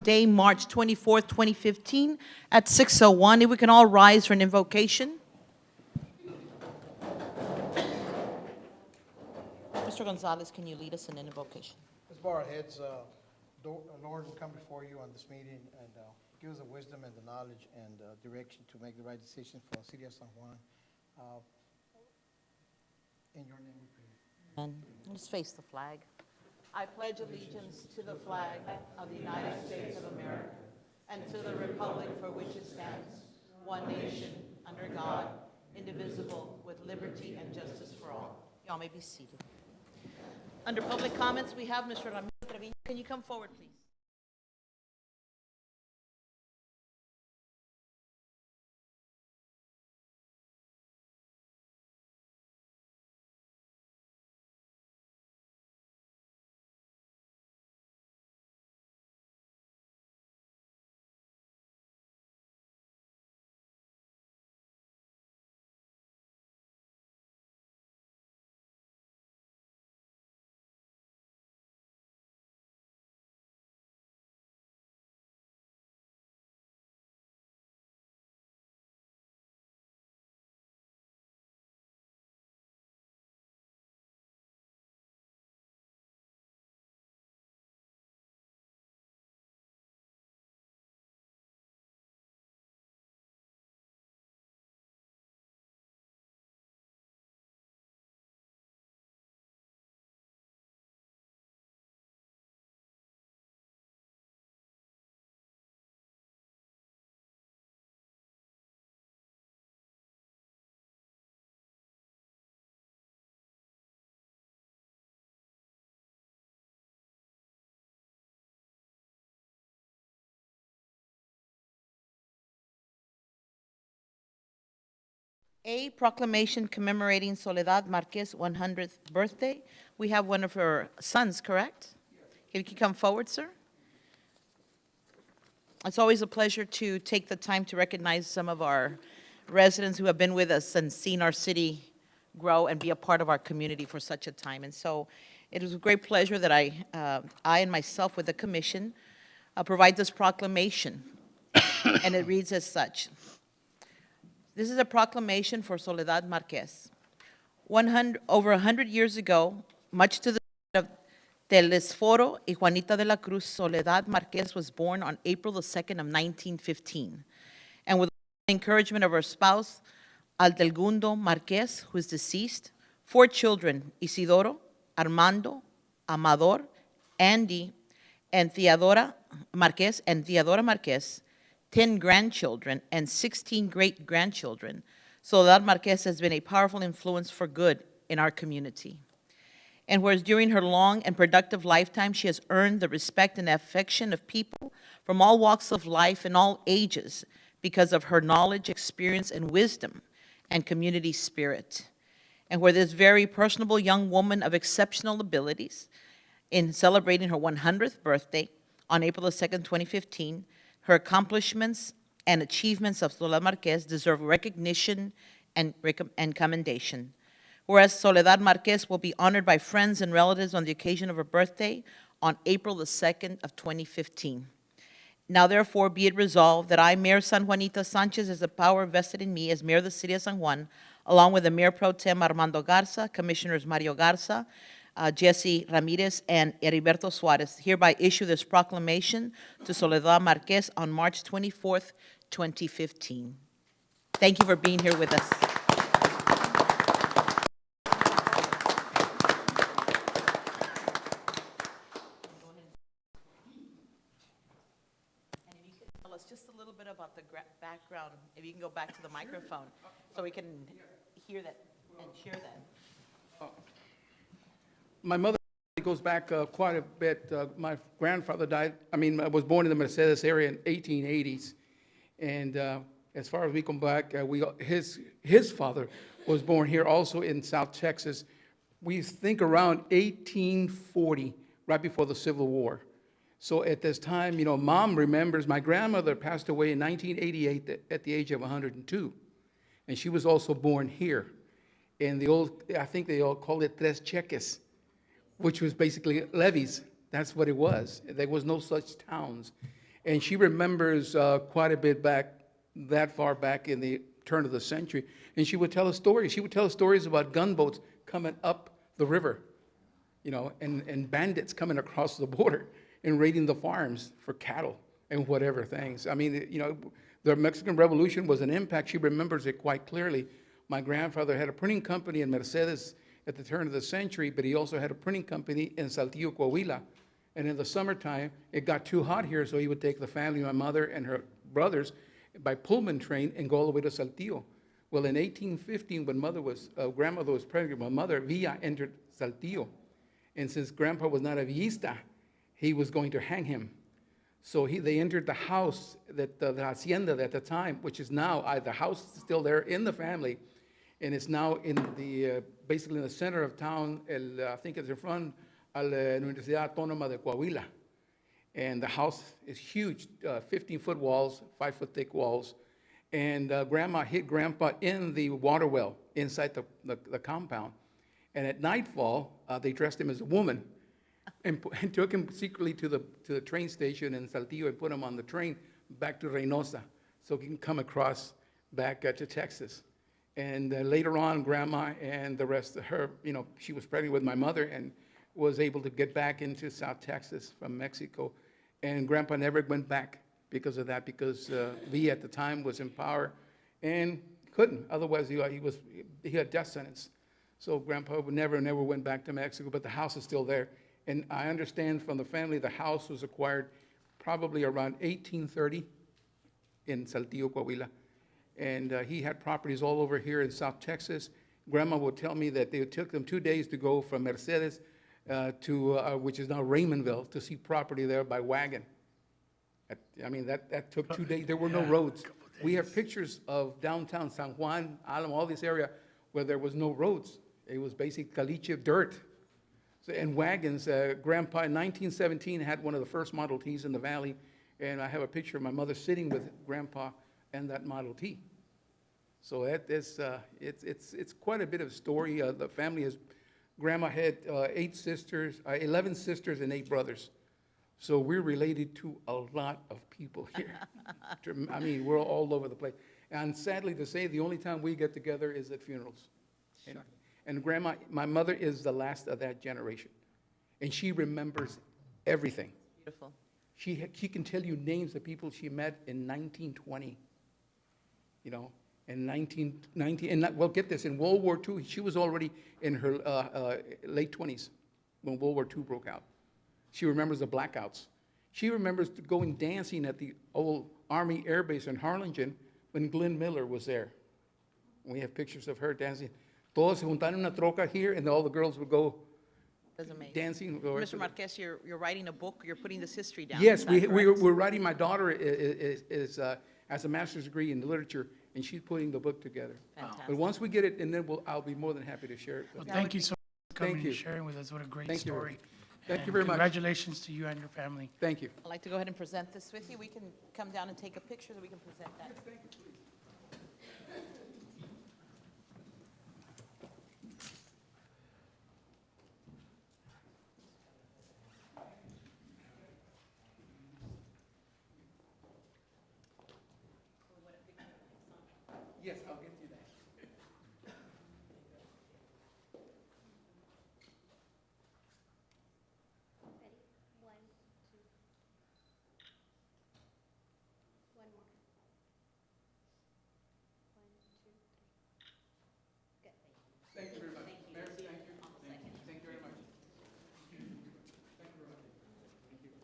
Day, March 24th, 2015, at 6:01. If we can all rise for an invocation. Mr. Gonzalez, can you lead us in an invocation? Let's bow our heads. Lord, we come before you on this meeting and give us the wisdom and the knowledge and direction to make the right decision for the city of San Juan. Uh, in your name we pray. And let's face the flag. I pledge allegiance to the flag of the United States of America and to the republic for which it stands, one nation, under God, indivisible, with liberty and justice for all. Y'all may be seated. Under public comments, we have Mr. Ramiro Trevino. Can you come forward, please? A proclamation commemorating Soledad Marquez's 100th birthday. We have one of her sons, correct? If you can come forward, sir. It's always a pleasure to take the time to recognize some of our residents who have been with us and seen our city grow and be a part of our community for such a time. And so it is a great pleasure that I and myself with the commission provide this proclamation. And it reads as such. This is a proclamation for Soledad Marquez. Over 100 years ago, much to the of Telesforo y Juanita de la Cruz, Soledad Marquez was born on April the 2nd of 1915. And with the encouragement of her spouse, Aldelgundo Marquez, who is deceased, 4 children, Isidoro, Armando, Amador, Andy, and Theodora Marquez, 10 grandchildren, and 16 great-grandchildren, Soledad Marquez has been a powerful influence for good in our community. And whereas during her long and productive lifetime, she has earned the respect and affection of people from all walks of life and all ages because of her knowledge, experience, and wisdom and community spirit. And where this very personable young woman of exceptional abilities, in celebrating her 100th birthday on April the 2nd, 2015, her accomplishments and achievements of Soledad Marquez deserve recognition and commendation. Whereas Soledad Marquez will be honored by friends and relatives on the occasion of her birthday on April the 2nd of 2015. Now therefore be it resolved that I, Mayor San Juanita Sanchez, as the power vested in me as Mayor of the City of San Juan, along with the Mayor Pro Tem Armando Garza, Commissioners Mario Garza, Jesse Ramirez, and Heriberto Suarez, hereby issue this proclamation to Soledad Marquez on March 24th, 2015. Thank you for being here with us. And if you could tell us just a little bit about the background, if you can go back to the microphone so we can hear that and share that. My mother goes back quite a bit. My grandfather died, I was born in the Mercedes area in 1880s. And as far as we come back, his father was born here also in South Texas. We think around 1840, right before the Civil War. So at this time, Mom remembers my grandmother passed away in 1988 at the age of 102. And she was also born here. In I think they all called it tres cheques, which was basically levies. That's what it was. There was no such towns. And she remembers quite a bit back, that far back in the turn of the century. And she would tell us stories. She would tell us stories about gunboats coming up the river, and bandits coming across the border and raiding the farms for cattle and whatever things. I mean, the Mexican Revolution was an impact. She remembers it quite clearly. My grandfather had a printing company in Mercedes at the turn of the century, but he also had a printing company in Saltillo, Coahuila. And in the summertime, it got too hot here, so he would take the family, my mother and her brothers, by Pullman train and go all the way to Saltillo. Well, in 1815, when grandmother was pregnant, my mother, Villa, entered Saltillo. And since Grandpa was not a Villista, he was going to hang him. So they entered the house, the hacienda at the time, which is now, the house is still there in the family, and it's now in basically in the center of town, I think it's in front of la Universidad Autónoma de Coahuila. And the house is huge, 15-foot walls, 5-foot thick walls. And Grandma hid Grandpa in the water well inside the compound. And at nightfall, they dressed him as a woman and took him secretly to the train station in Saltillo and put him on the train back to Reynosa so he can come across back to Texas. And later on, Grandma and the rest of her, she was pregnant with my mother and was able to get back into South Texas from Mexico. And Grandpa never went back because of that, because Lee at the time was in power and couldn't. Otherwise, he had death sentence. So Grandpa never went back to Mexico, but the house is still there. And I understand from the family, the house was acquired probably around 1830 in Saltillo, Coahuila. And he had properties all over here in South Texas. Grandma would tell me that it took them 2 days to go from Mercedes to, which is now Raymondville, to see property there by wagon. That took 2 days. There were no roads. We have pictures of downtown San Juan, Alamo, all this area where there was no roads. It was basically caliche, dirt. So, and wagons. Grandpa in 1917 had one of the first Model Ts in the valley, and I have a picture of my mother sitting with Grandpa and that Model T. So it's quite a bit of story. The family Grandma had 11 sisters and 8 brothers. So we're related to a lot of people here. We're all over the place. And sadly to say, the only time we get together is at funerals. And Grandma, my mother is the last of that generation. And she remembers everything. Beautiful. She can tell you names of people she met in 1920, in 1919. And well, get this, in World War II, she was already in her late 20s when World War II broke out. She remembers the blackouts. She remembers going dancing at the old Army Air Base in Harlingen when Glenn Miller was there. We have pictures of her dancing. Todos se juntaron en una troca here, and all the girls would go That's amazing. dancing. Mr. Marquez, you're writing a book, you're putting this history down. Yes, is that correct? we're writing. My daughter has a master's degree in literature, and she's putting the book together. Fantastic. But once we get it, and then I'll be more than happy to share it. Well, That thank would you be- so much for coming Thank you. and sharing with us. What a great Thank you. story. Thank you And very much. Congratulations to you and your family. Thank you. I'd like to go ahead and present this with you. We can come down and take a picture, so we can present that. Yes, I'll get you that. Ready? 1, 2. One more. 1, 2, 3. Good. Thank you very much. Mayor, thank you. Thank you very much. Thank you very much. Thank you.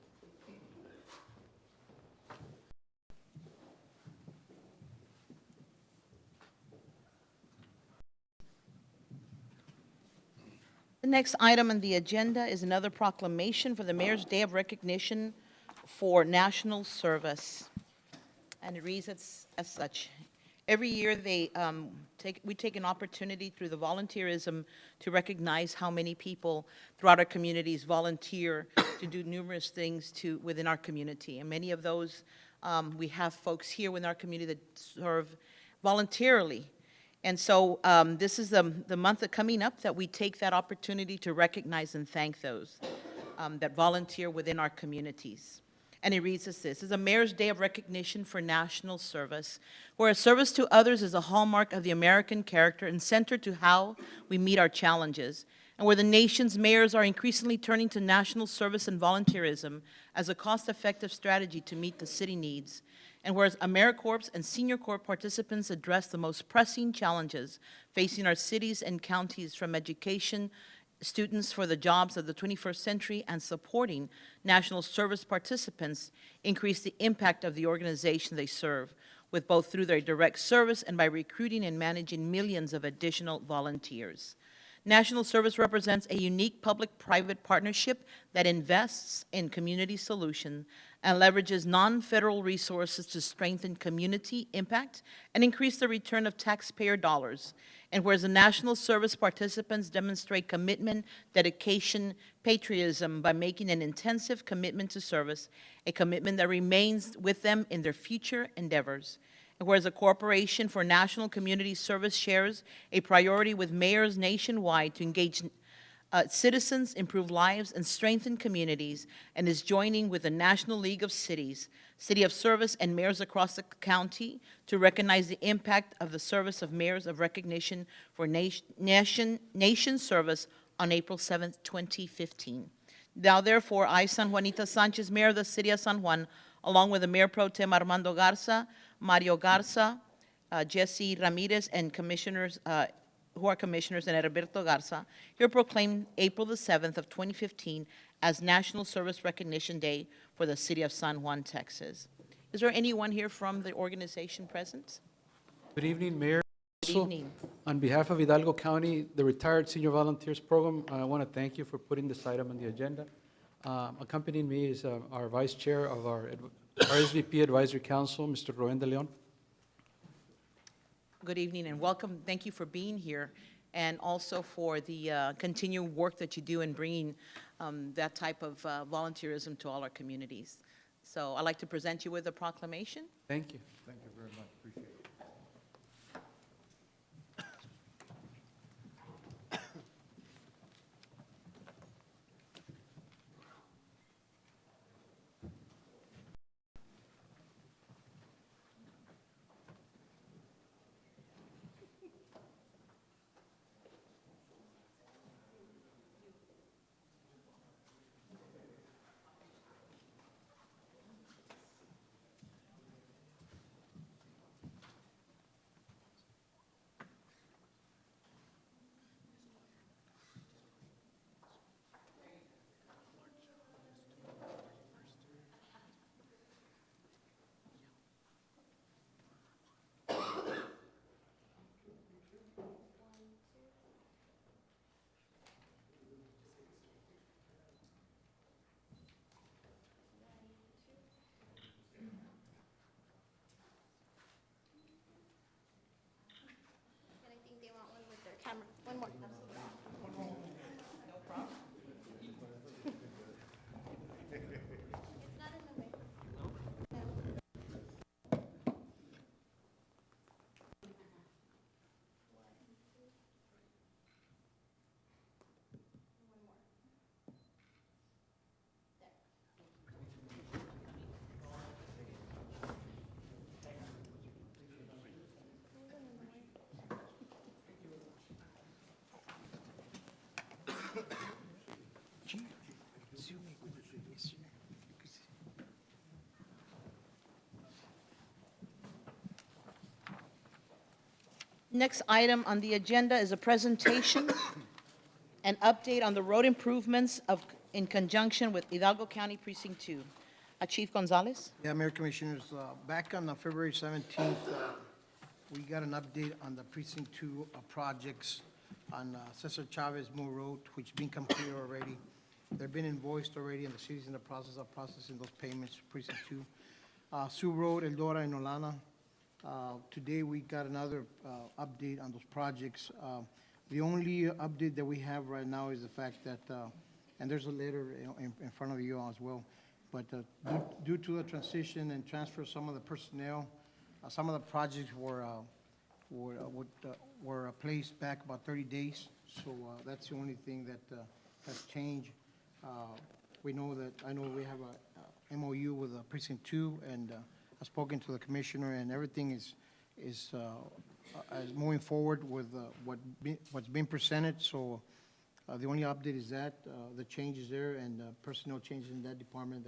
The next item on the agenda is another proclamation for the Mayor's Day of Recognition for National Service. And it reads as such. Every year, we take an opportunity through the volunteerism to recognize how many people throughout our communities volunteer to do numerous things within our community. And many of those, we have folks here within our community that serve voluntarily. And so this is the month coming up that we take that opportunity to recognize and thank those that volunteer within our communities. And it reads as this: "It's a Mayor's Day of Recognition for National Service, where service to others is a hallmark of the American character and centered to how we meet our challenges, and where the nation's mayors are increasingly turning to national service and volunteerism as a cost-effective strategy to meet the city needs, and whereas AmeriCorps and Senior Corps participants address the most pressing challenges facing our cities and counties, from education, students for the jobs of the 21st century, and supporting national service participants increase the impact of the organization they serve, with both through their direct service and by recruiting and managing millions of additional volunteers. National Service represents a unique public-private partnership that invests in community solution and leverages non-federal resources to strengthen community impact and increase the return of taxpayer dollars. And whereas the National Service participants demonstrate commitment, dedication, patriotism by making an intensive commitment to service, a commitment that remains with them in their future endeavors. And whereas the Corporation for National Community Service shares a priority with mayors nationwide to engage citizens, improve lives, and strengthen communities, and is joining with the National League of Cities, City of Service, and mayors across the county to recognize the impact of the service of mayors of recognition for nation service on April 7th, 2015. Now therefore, I, San Juanita Sanchez, Mayor of the City of San Juan, along with the Mayor Pro Tem Armando Garza, Mario Garza, Jesse Ramirez, and commissioners, who are commissioners, and Heriberto Garza, here proclaim April the 7th of 2015 as National Service Recognition Day for the City of San Juan, Texas. Is there anyone here from the organization present? Good evening, Mayor. Good Also, evening. on behalf of Hidalgo County, the Retired Senior Volunteers Program, I want to thank you for putting this item on the agenda. Accompanying me is our Vice Chair of our RSVP Advisory Council, Mr. Rubén de León. Good evening and welcome. Thank you for being here, and also for the continued work that you do in bringing that type of volunteerism to all our communities. So I'd like to present you with a proclamation. Thank you. Thank you very much, appreciate it. And I think they want one with their camera. One more. It's not in the way. No. One more. There. Next item on the agenda is a presentation and update on the road improvements in conjunction with Hidalgo County Precinct 2. Chief Gonzalez? Yeah, Mayor Commissioners, back on February 17th, we got an update on the Precinct 2 projects on Cesar Chavez Moore Road, which been completed already. They've been invoiced already, and the city's in the process of processing those payments for Precinct 2. Sioux Road, Eldora, and Olana. Today, we got another update on those projects. The only update that we have right now is the fact that, and there's a letter in front of you as well, but due to the transition and transfer of some of the personnel, some of the projects were placed back about 30 days. So that's the only thing that has changed. We know that, I know we have MOU with Precinct 2, and I've spoken to the commissioner, and everything is moving forward with what's been presented, so the only update is that, the changes there, and personnel changes in that department,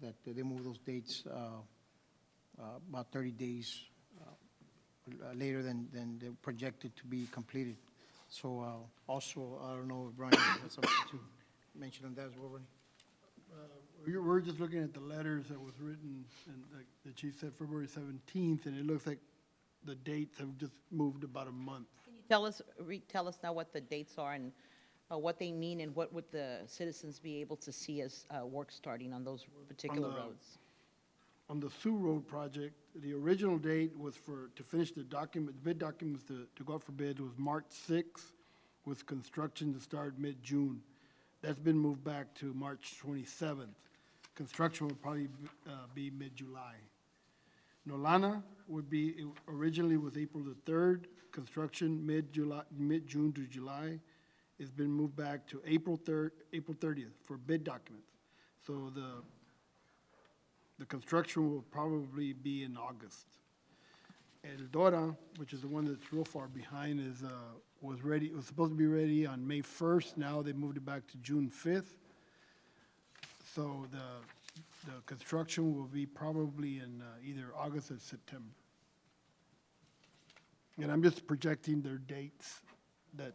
that they move those dates about 30 days later than they're projected to be completed. So also, I don't know if Ronnie has something to mention on that as well, Ronnie? We're just looking at the letters that was written, and like the chief said, February 17th, and it looks like the dates have just moved about a month. Can you tell us now what the dates are and what they mean, and what would the citizens be able to see as work starting on those particular the- roads? On the Sioux Road project, the original date was to finish the bid documents to go out for bid was March 6th, with construction to start mid-June. That's been moved back to March 27th. Construction will probably be mid-July. Nolana would be, originally was April the 3rd, construction mid-June to July. It's been moved back to April 30th for bid documents. So the construction will probably be in August. Eldora, which is the one that's real far behind, was supposed to be ready on May 1st. Now they moved it back to June 5th. So the construction will be probably in either August or September. And I'm just projecting their dates that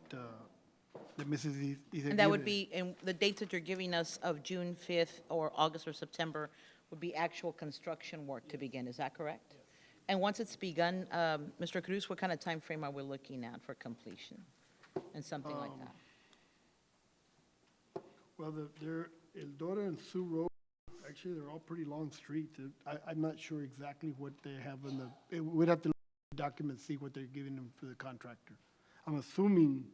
Mrs. Izaguirre. And that would be, and the dates that you're giving us of June 5th or August or September would be actual construction work to begin, is that correct? And once it's begun, Mr. Cruz, what kind of time frame are we looking at for completion and something like that? Well, they're Eldora and Sioux Road, actually, they're all pretty long streets. I'm not sure exactly what they have we'd have to look at the documents, see what they're giving them for the contractor. I'm assuming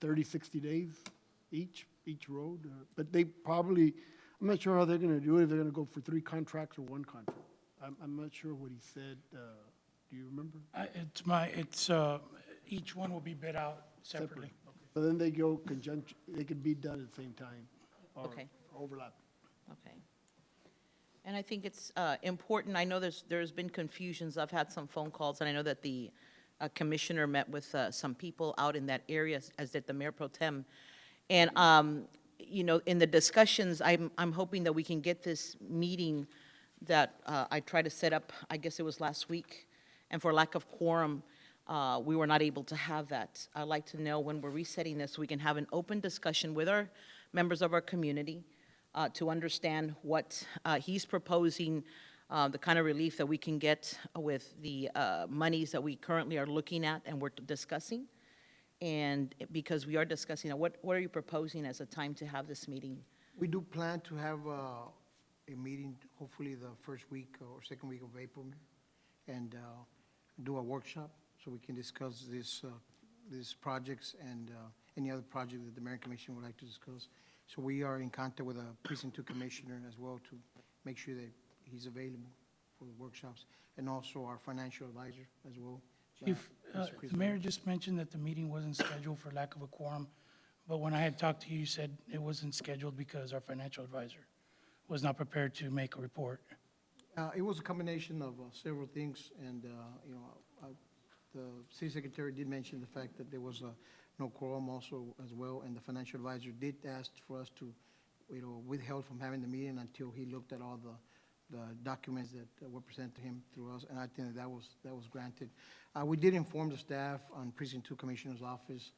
30, 60 days each road, but they probably, I'm not sure how they're gonna do it, if they're gonna go for 3 contracts or 1 contract. I'm not sure what he said. Do you remember? Each one will be bid out separately. So then they go conjunct, they could be done at the same time or Okay. overlap. Okay. And I think it's important, I know there's been confusions, I've had some phone calls, and I know that the commissioner met with some people out in that area, as did the mayor pro tem. And, you know, in the discussions, I'm hoping that we can get this meeting that I tried to set up, I guess it was last week, and for lack of quorum, we were not able to have that. I'd like to know when we're resetting this, so we can have an open discussion with our members of our community to understand what he's proposing, the kind of relief that we can get with the monies that we currently are looking at and we're discussing. And because we are discussing, what are you proposing as a time to have this meeting? We do plan to have a meeting, hopefully the first week or second week of April, and do a workshop so we can discuss these projects and any other project that the Mayor and Commission would like to discuss. So we are in contact with the Precinct 2 Commissioner as well to make sure that he's available for the workshops, and also our financial advisor as well. Chief, Mr. Chris the mayor Miller. just mentioned that the meeting wasn't scheduled for lack of a quorum, but when I had talked to you, you said it wasn't scheduled because our financial advisor was not prepared to make a report. It was a combination of several things, and, you know, the city secretary did mention the fact that there was no quorum also as well, and the financial advisor did ask for us to, you know, withheld from having the meeting until he looked at all the documents that were presented to him through us, and I think that was granted. We did inform the staff on Precinct 2 Commissioner's office,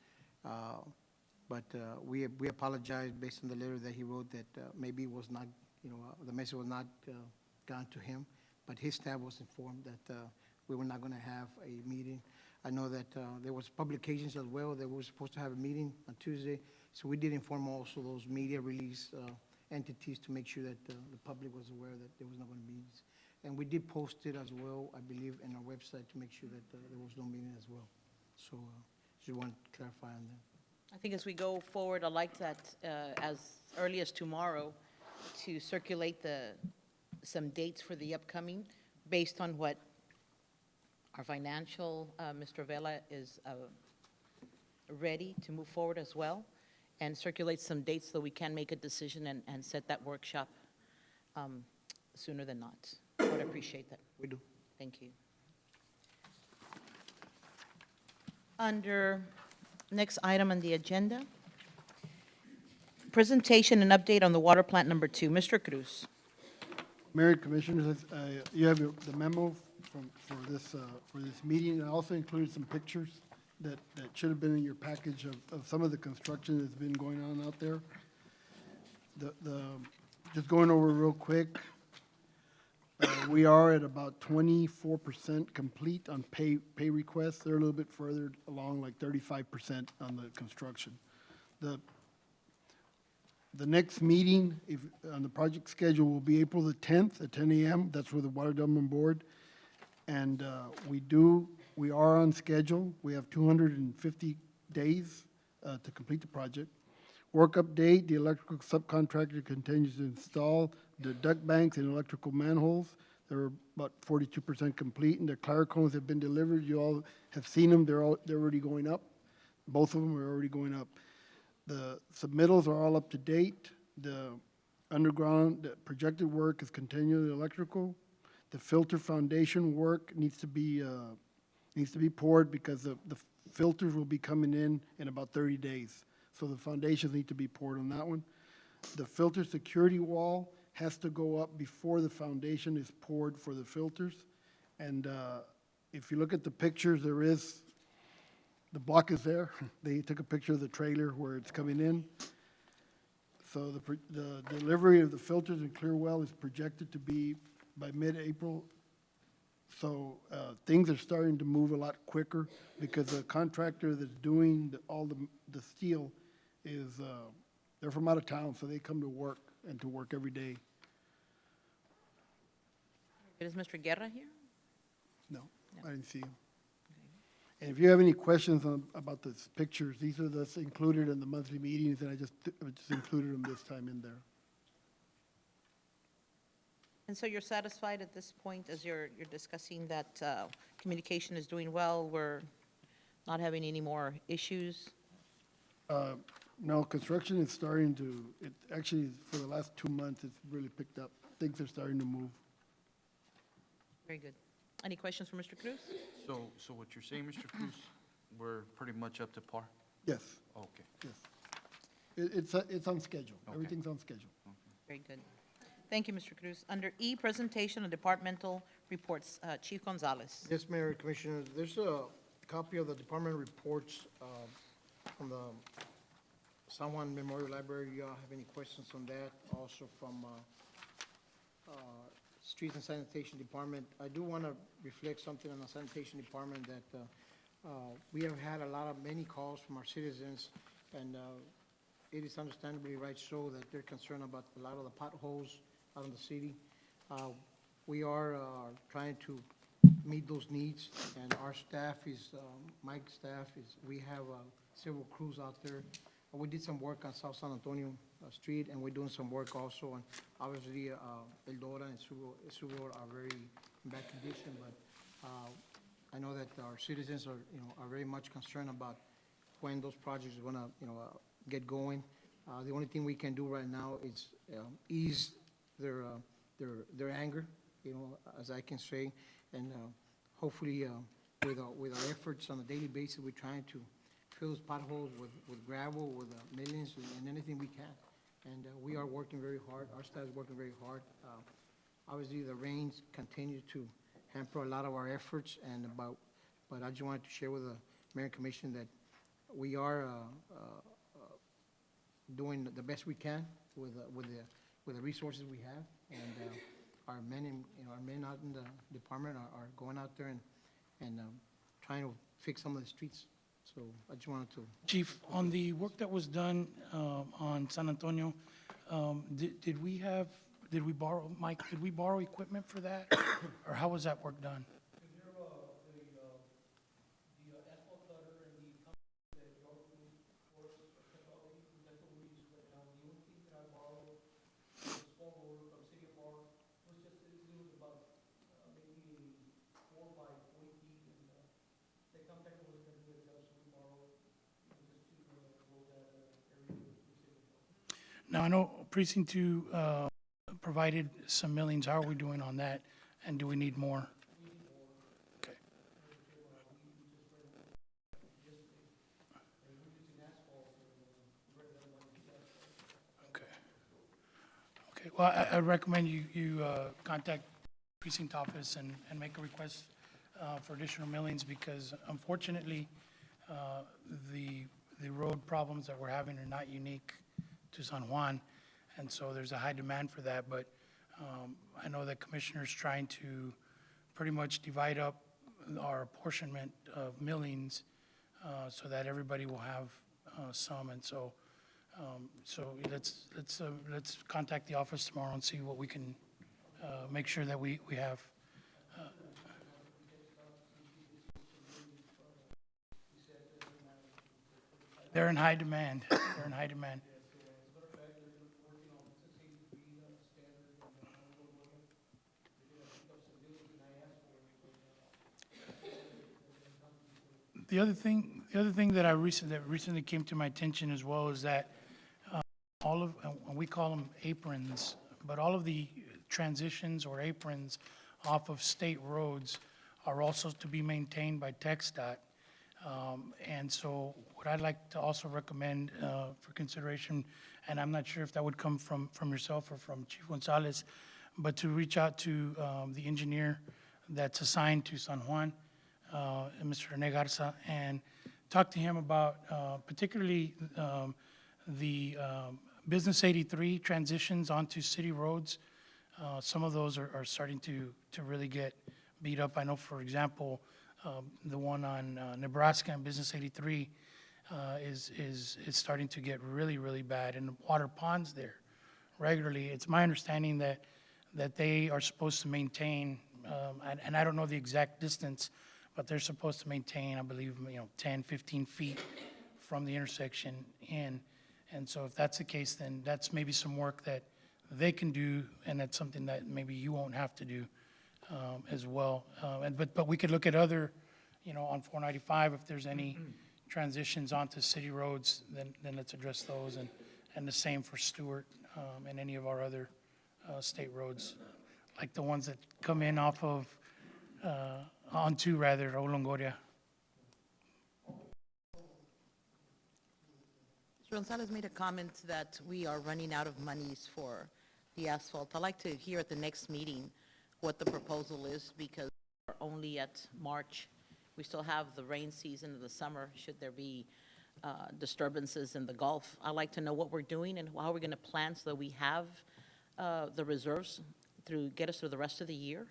but we apologize based on the letter that he wrote that maybe it was not, you know, the message was not gone to him, but his staff was informed that we were not going to have a meeting. I know that there was publications as well that we were supposed to have a meeting on Tuesday, so we did inform also those media release entities to make sure that the public was aware that there was not going to be. And we did post it as well, I believe, in our website to make sure that there was no meeting as well. So just want to clarify on that. I think as we go forward, I'd like that as early as tomorrow to circulate some dates for the upcoming based on what our financial, Mr. Vela is ready to move forward as well, and circulate some dates so we can make a decision and set that workshop sooner than not. I would appreciate that. We do. Thank you. Under next item on the agenda, presentation and update on the water plant number 2. Mr. Cruz. Mayor and Commissioners, you have the memo for this meeting. I also included some pictures that should have been in your package of some of the construction that's been going on out there. Just going over real quick, we are at about 24% complete on pay requests. They're a little bit further along, like 35% on the construction. The next meeting on the project schedule will be April the 10th at 10 a.m. That's with the Water Development Board. And we are on schedule. We have 250 days to complete the project. Work update, the electrical subcontractor continues to install the duct banks and electrical manholes. They're about 42% complete, and the Claricones have been delivered. You all have seen them. They're already going up. Both of them are already going up. The submittals are all up to date. The underground, the projected work is continuing electrical. The filter foundation work needs to be poured because the filters will be coming in about 30 days. So the foundations need to be poured on that one. The filter security wall has to go up before the foundation is poured for the filters. And if you look at the pictures, the block is there. They took a picture of the trailer where it's coming in. So the delivery of the filters in Clearwell is projected to be by mid-April. So things are starting to move a lot quicker because the contractor that's doing all the steel they're from out of town, so they come to work and to work every day. Is Mr. Guerra here? No, I didn't see him. And if you have any questions about the pictures, these are that's included in the monthly meetings, and I just included them this time in there. And so you're satisfied at this point as you're discussing that communication is doing well? We're not having any more issues? No, construction is starting to, actually, for the last 2 months, it's really picked up. Things are starting to move. Very good. Any questions for Mr. Cruz? So what you're saying, Mr. Cruz, we're pretty much up to par? Yes, Okay. yes. It's on schedule. Okay. Everything's on schedule. Very good. Thank you, Mr. Cruz. Under E, presentation of departmental reports, Chief Gonzalez. Yes, Mayor and Commissioners, there's a copy of the department reports from the San Juan Memorial Library. You all have any questions on that? Also from Streets and Sanitation Department. I do want to reflect something on the Sanitation Department that we have had many calls from our citizens, and it is understandably right so that they're concerned about a lot of the potholes out in the city. We are trying to meet those needs, and our staff is, Mike's staff is, we have several crews out there. We did some work on South San Antonio Street, and we're doing some work also on, obviously, Eldora and Sugo are very in bad condition, but I know that our citizens are very much concerned about when those projects are gonna, get going. The only thing we can do right now is ease their anger, as I can say, and hopefully with our efforts on a daily basis, we're trying to fill those potholes with gravel, with millions, and anything we can. And we are working very hard. Our staff is working very hard. Obviously, the rains continue to hamper a lot of our efforts, but I just wanted to share with the Mayor and Commission that we are doing the best we can with the resources we have, and our men out in the department are going out there and trying to fix some of the streets. So I just wanted to. Chief, on the work that was done on San Antonio, did we borrow equipment for that? Or how was that work done? Now, I know Precinct 2 provided some millings. How are we doing on that? And do we need more? Okay. Okay. Okay, well, I recommend you contact precinct office and make a request for additional millings because unfortunately, the road problems that we're having are not unique to San Juan, and so there's a high demand for that, but I know that Commissioner's trying to pretty much divide up our apportionment of millings so that everybody will have some, and so let's contact the office tomorrow and see what we can make sure that we have. They're in high demand. They're in high demand. The other thing that recently came to my attention as well is that all of, and we call them aprons, but all of the transitions or aprons off of state roads are also to be maintained by TxDOT. And so what I'd like to also recommend for consideration, and I'm not sure if that would come from yourself or from Chief Gonzalez, but to reach out to the engineer that's assigned to San Juan, Mr. Rene Garza, and talk to him about particularly the Business 83 transitions onto city roads. Some of those are starting to really get beat up. I know, for example, the one on Nebraska and Business 83 is starting to get really, really bad, and water ponds there regularly. It's my understanding that they are supposed to maintain, and I don't know the exact distance, but they're supposed to maintain, I believe, 10, 15 feet from the intersection in. And so if that's the case, then that's maybe some work that they can do, and that's something that maybe you won't have to do as well. But we could look at other, on 495, if there's any transitions onto city roads, then let's address those, and the same for Stewart and any of our other state roads, like the ones that come in off of, onto rather, Raul Longoria. Mr. Gonzalez made a comment that we are running out of monies for the asphalt. I'd like to hear at the next meeting what the proposal is, because we're only at March. We still have the rain season of the summer, should there be disturbances in the Gulf. I'd like to know what we're doing and how we're going to plan so that we have the reserves to get us through the rest of the year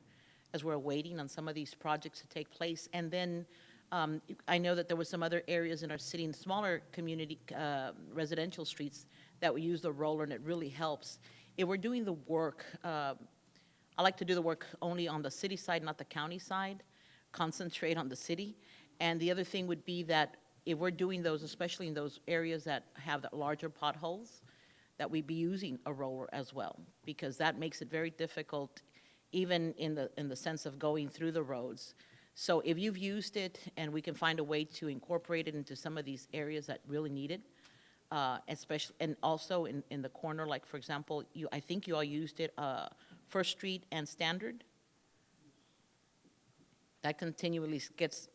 as we're waiting on some of these projects to take place. And then I know that there were some other areas in our city, in smaller community residential streets, that we use the roller, and it really helps. If we're doing the work, I like to do the work only on the city side, not the county side, concentrate on the city. And the other thing would be that if we're doing those, especially in those areas that have the larger potholes, that we be using a roller as well, because that makes it very difficult, even in the sense of going through the roads. So if you've used it and we can find a way to incorporate it into some of these areas that really need it, especially, and also in the corner, like for example, I think you all used it, First Street and Standard. That continually gets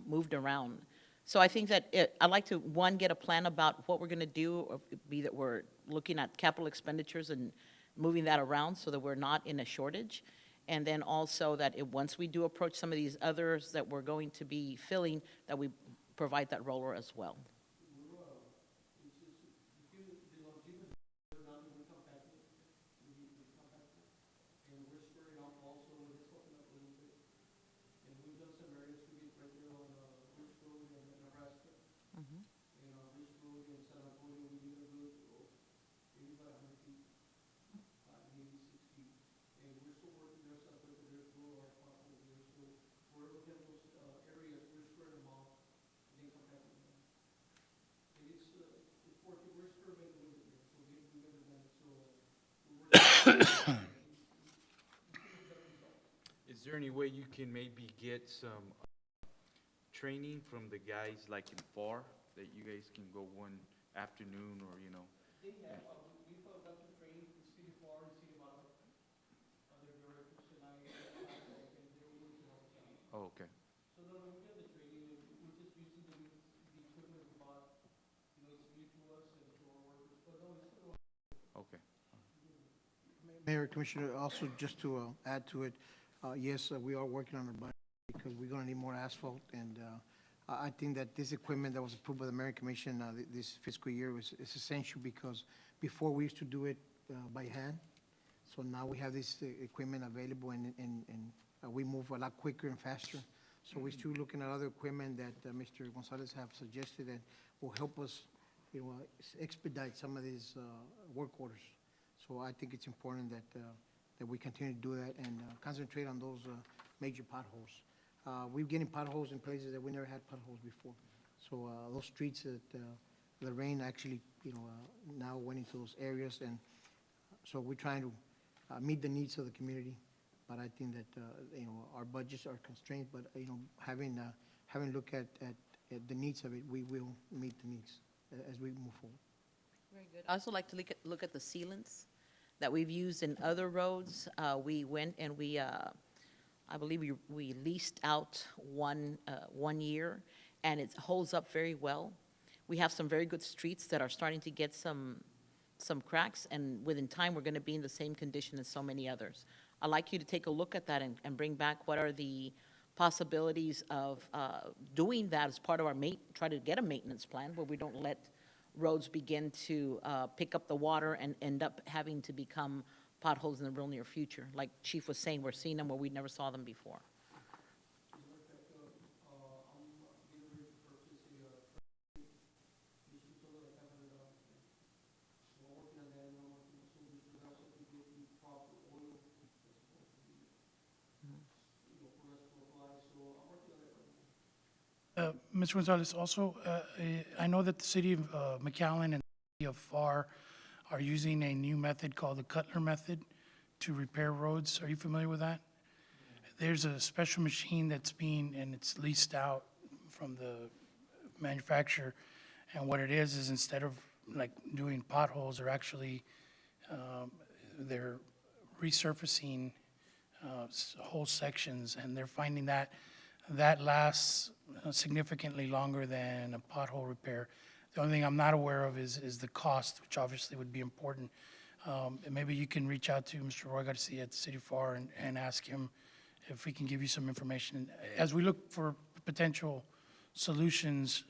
moved around. So I think that I'd like to, one, get a plan about what we're going to do, or be that we're looking at capital expenditures and moving that around so that we're not in a shortage. And then also that once we do approach some of these others that we're going to be filling, that we provide that roller as well. Is there any way you can maybe get some training from the guys like in FAR, that you guys can go one afternoon or, We've got some training from City of FAR and City of Oh, okay. Okay. Mayor, Commissioner, also just to add to it, yes, we are working on our budget because we're going to need more asphalt. And I think that this equipment that was approved by the Mayor Commission this fiscal year is essential because before we used to do it by hand. So now we have this equipment available and we move a lot quicker and faster. So we're still looking at other equipment that Mr. Gonzalez have suggested that will help us, expedite some of these work orders. So I think it's important that we continue to do that and concentrate on those major potholes. We're getting potholes in places that we never had potholes before. So those streets that the rain actually, now went into those areas, and so we're trying to meet the needs of the community. But I think that, our budgets are constrained, but, having a look at the needs of it, we will meet the needs as we move forward. Very good. I also like to look at the sealants that we've used in other roads. We went and I believe we leased out one year, and it holds up very well. We have some very good streets that are starting to get some cracks, and within time, we're going to be in the same condition as so many others. I'd like you to take a look at that and bring back what are the possibilities of doing that as part of our try to get a maintenance plan where we don't let roads begin to pick up the water and end up having to become potholes in the real near future. Like Chief was saying, we're seeing them where we never saw them before. Mr. Gonzalez, also, I know that the city of McAllen and the city of FAR are using a new method called the Cutler method to repair roads. Are you familiar with that? There's a special machine and it's leased out from the manufacturer. And what it is instead of like doing potholes, they're resurfacing whole sections, and they're finding that lasts significantly longer than a pothole repair. The only thing I'm not aware of is the cost, which obviously would be important. And maybe you can reach out to Mr. Roy Garcia at the City FAR and ask him if he can give you some information. As we look for potential solutions,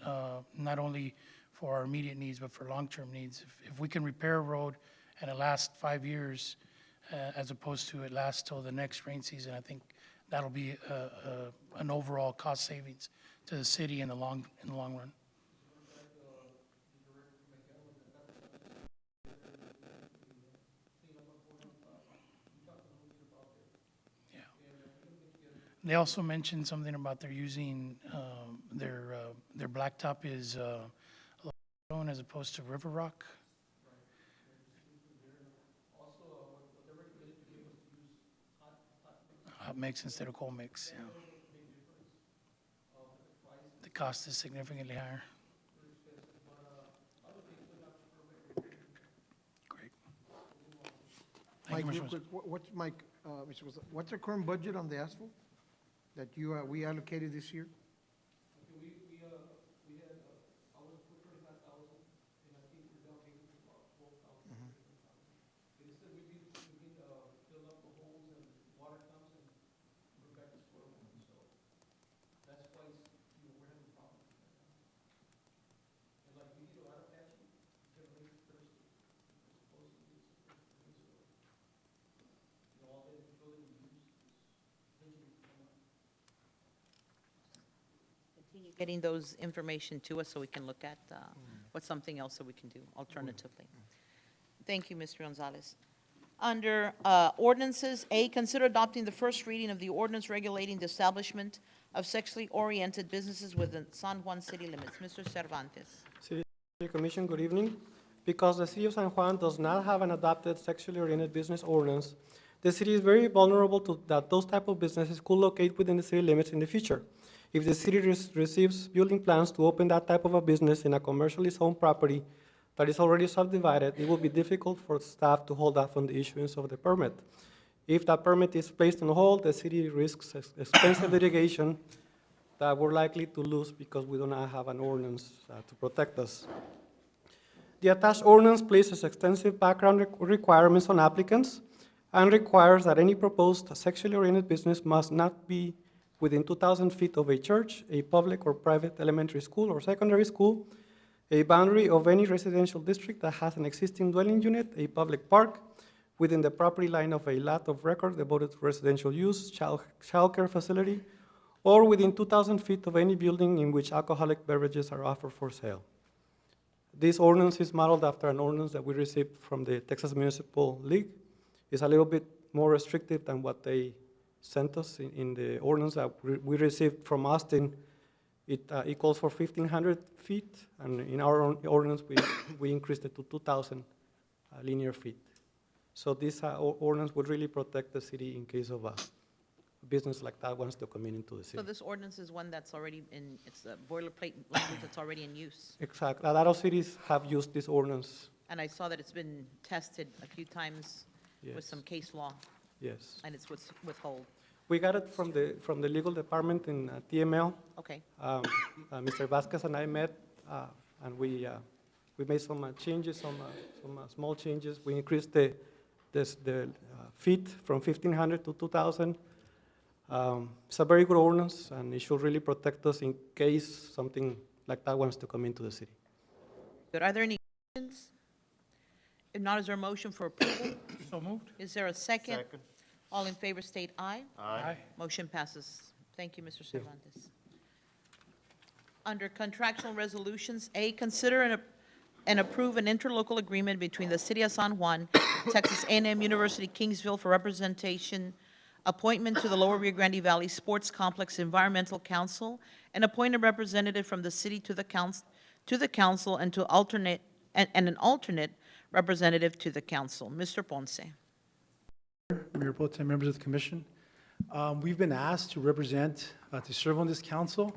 not only for our immediate needs, but for long-term needs, if we can repair a road and it lasts 5 years, as opposed to it lasts till the next rain season, I think that'll be an overall cost savings to the city in the long run. Yeah. They also mentioned something about they're using their blacktop is limestone as opposed to river rock. Hot mix instead of cold mix, yeah. The cost is significantly higher. Great. Thank Mike, you, real Mr. quick, Mr. Gonzalez, what's our current budget on the asphalt that we allocated this year? Continue getting those information to us so we can look at what's something else that we can do alternatively. Thank you, Mr. Gonzalez. Under ordinances, A, consider adopting the first reading of the ordinance regulating the establishment of sexually oriented businesses within San Juan city limits. Mr. Cervantes. City Commission, good evening. Because the city of San Juan does not have an adopted sexually oriented business ordinance, the city is very vulnerable to that those type of businesses could locate within the city limits in the future. If the city receives building plans to open that type of a business in a commercially zoned property that is already subdivided, it will be difficult for staff to hold off on the issuance of the permit. If that permit is placed on hold, the city risks expensive litigation that we're likely to lose because we do not have an ordinance to protect us. The attached ordinance places extensive background requirements on applicants and requires that any proposed sexually oriented business must not be within 2,000 feet of a church, a public or private elementary school or secondary school, a boundary of any residential district that has an existing dwelling unit, a public park, within the property line of a lot of record devoted to residential use, childcare facility, or within 2,000 feet of any building in which alcoholic beverages are offered for sale. This ordinance is modeled after an ordinance that we received from the Texas Municipal League. It's a little bit more restrictive than what they sent us in the ordinance that we received from Austin. It calls for 1,500 feet, and in our ordinance, we increased it to 2,000 linear feet. So this ordinance would really protect the city in case of a business like that wants to come into the So city. this ordinance is one that's already in, it's a boilerplate language that's already in use. Exactly. A lot of cities have used this ordinance, And I saw that it's been tested a few times with Yes. some case law, yes. and it's withhold. We got it from the legal department in TML. Okay, Mr. Vasquez and I met, and we made some changes, some small changes. We increased the feet from 1,500 to 2,000. It's a very good ordinance, and it should really protect us in case something like that wants to come into the city. good. Are there any questions? If not, is there a motion for approval? So moved? Is there a second? All in favor state aye. Aye. Motion passes. Thank you, Mr. Cervantes. Under contractual resolutions, A, consider and approve an interlocal agreement between the City of San Juan, Texas A&M University Kingsville for representation, appointment to the Lower Rio Grande Valley Sports Complex Environmental Council, and appoint a representative from the city to the council and to alternate, and an alternate representative to the council. Mr. Ponce. Mayor Pro Tem, members of the commission. We've been asked to represent, to serve on this council,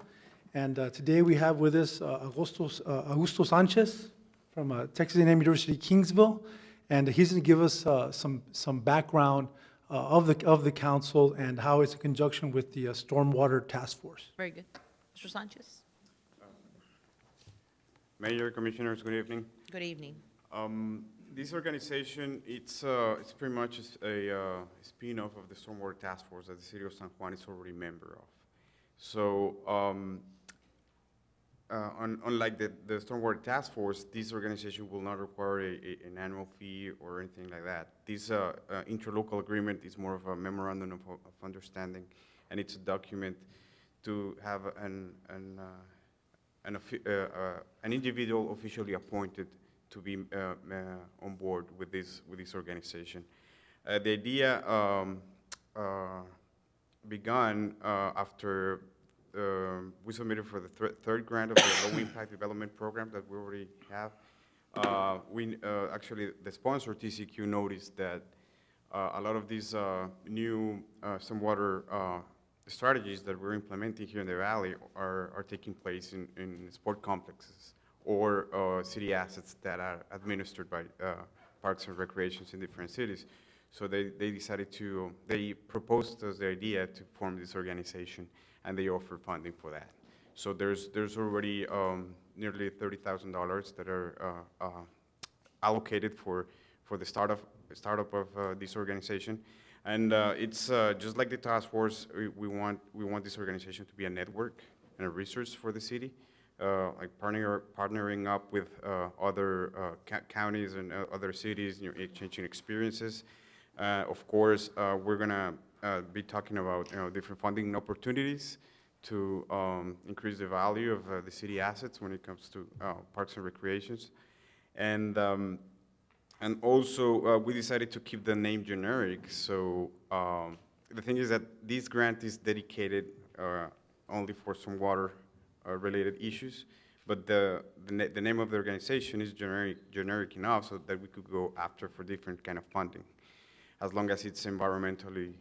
and today we have with us Augusto Sanchez from Texas A&M University Kingsville, and he's going to give us some background of the council and how it's in conjunction with the Stormwater Task Force. Very good. Mr. Sanchez. Mayor, Commissioners, good evening. Good evening. This organization, it's pretty much a spin-off of the Stormwater Task Force that the City of San Juan is already a member of. So, unlike the Stormwater Task Force, this organization will not require an annual fee or anything like that. This interlocal agreement is more of a memorandum of understanding, and it's a document to have an individual officially appointed to be on board with this organization. The idea began after we submitted for the third grant of the Low Impact Development Program that we already have. Actually, the sponsor, TCQ, noticed that a lot of these new stormwater strategies that we're implementing here in the valley are taking place in sport complexes or city assets that are administered by parks and recreations in different cities. So they proposed us the idea to form this organization, and they offer funding for that. So there's already nearly $30,000 that are allocated for the startup of this organization. And it's just like the task force, we want this organization to be a network and a resource for the city, like partnering up with other counties and other cities, exchanging experiences. Of course, we're gonna be talking about different funding opportunities to increase the value of the city assets when it comes to parks and recreations. And also, we decided to keep the name generic. So the thing is that this grant is dedicated only for some water-related issues, but the name of the organization is generic enough so that we could go after for different kind of funding, as long as it's environmentally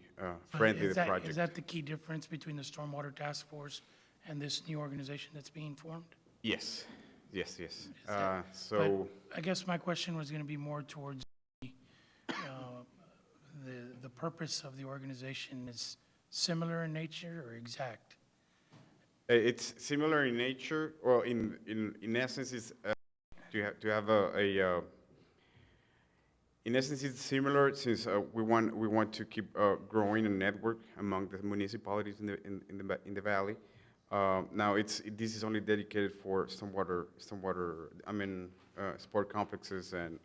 friendly, the project. Is that the key difference between the Stormwater Task Force and this new organization that's being formed? Yes, yes. But So I guess my question was going to be more towards the purpose of the organization is similar in nature or exact? It's similar in nature, well, in essence, it's, to have in essence, it's similar since we want to keep growing a network among the municipalities in the valley. Now, this is only dedicated for sport complexes and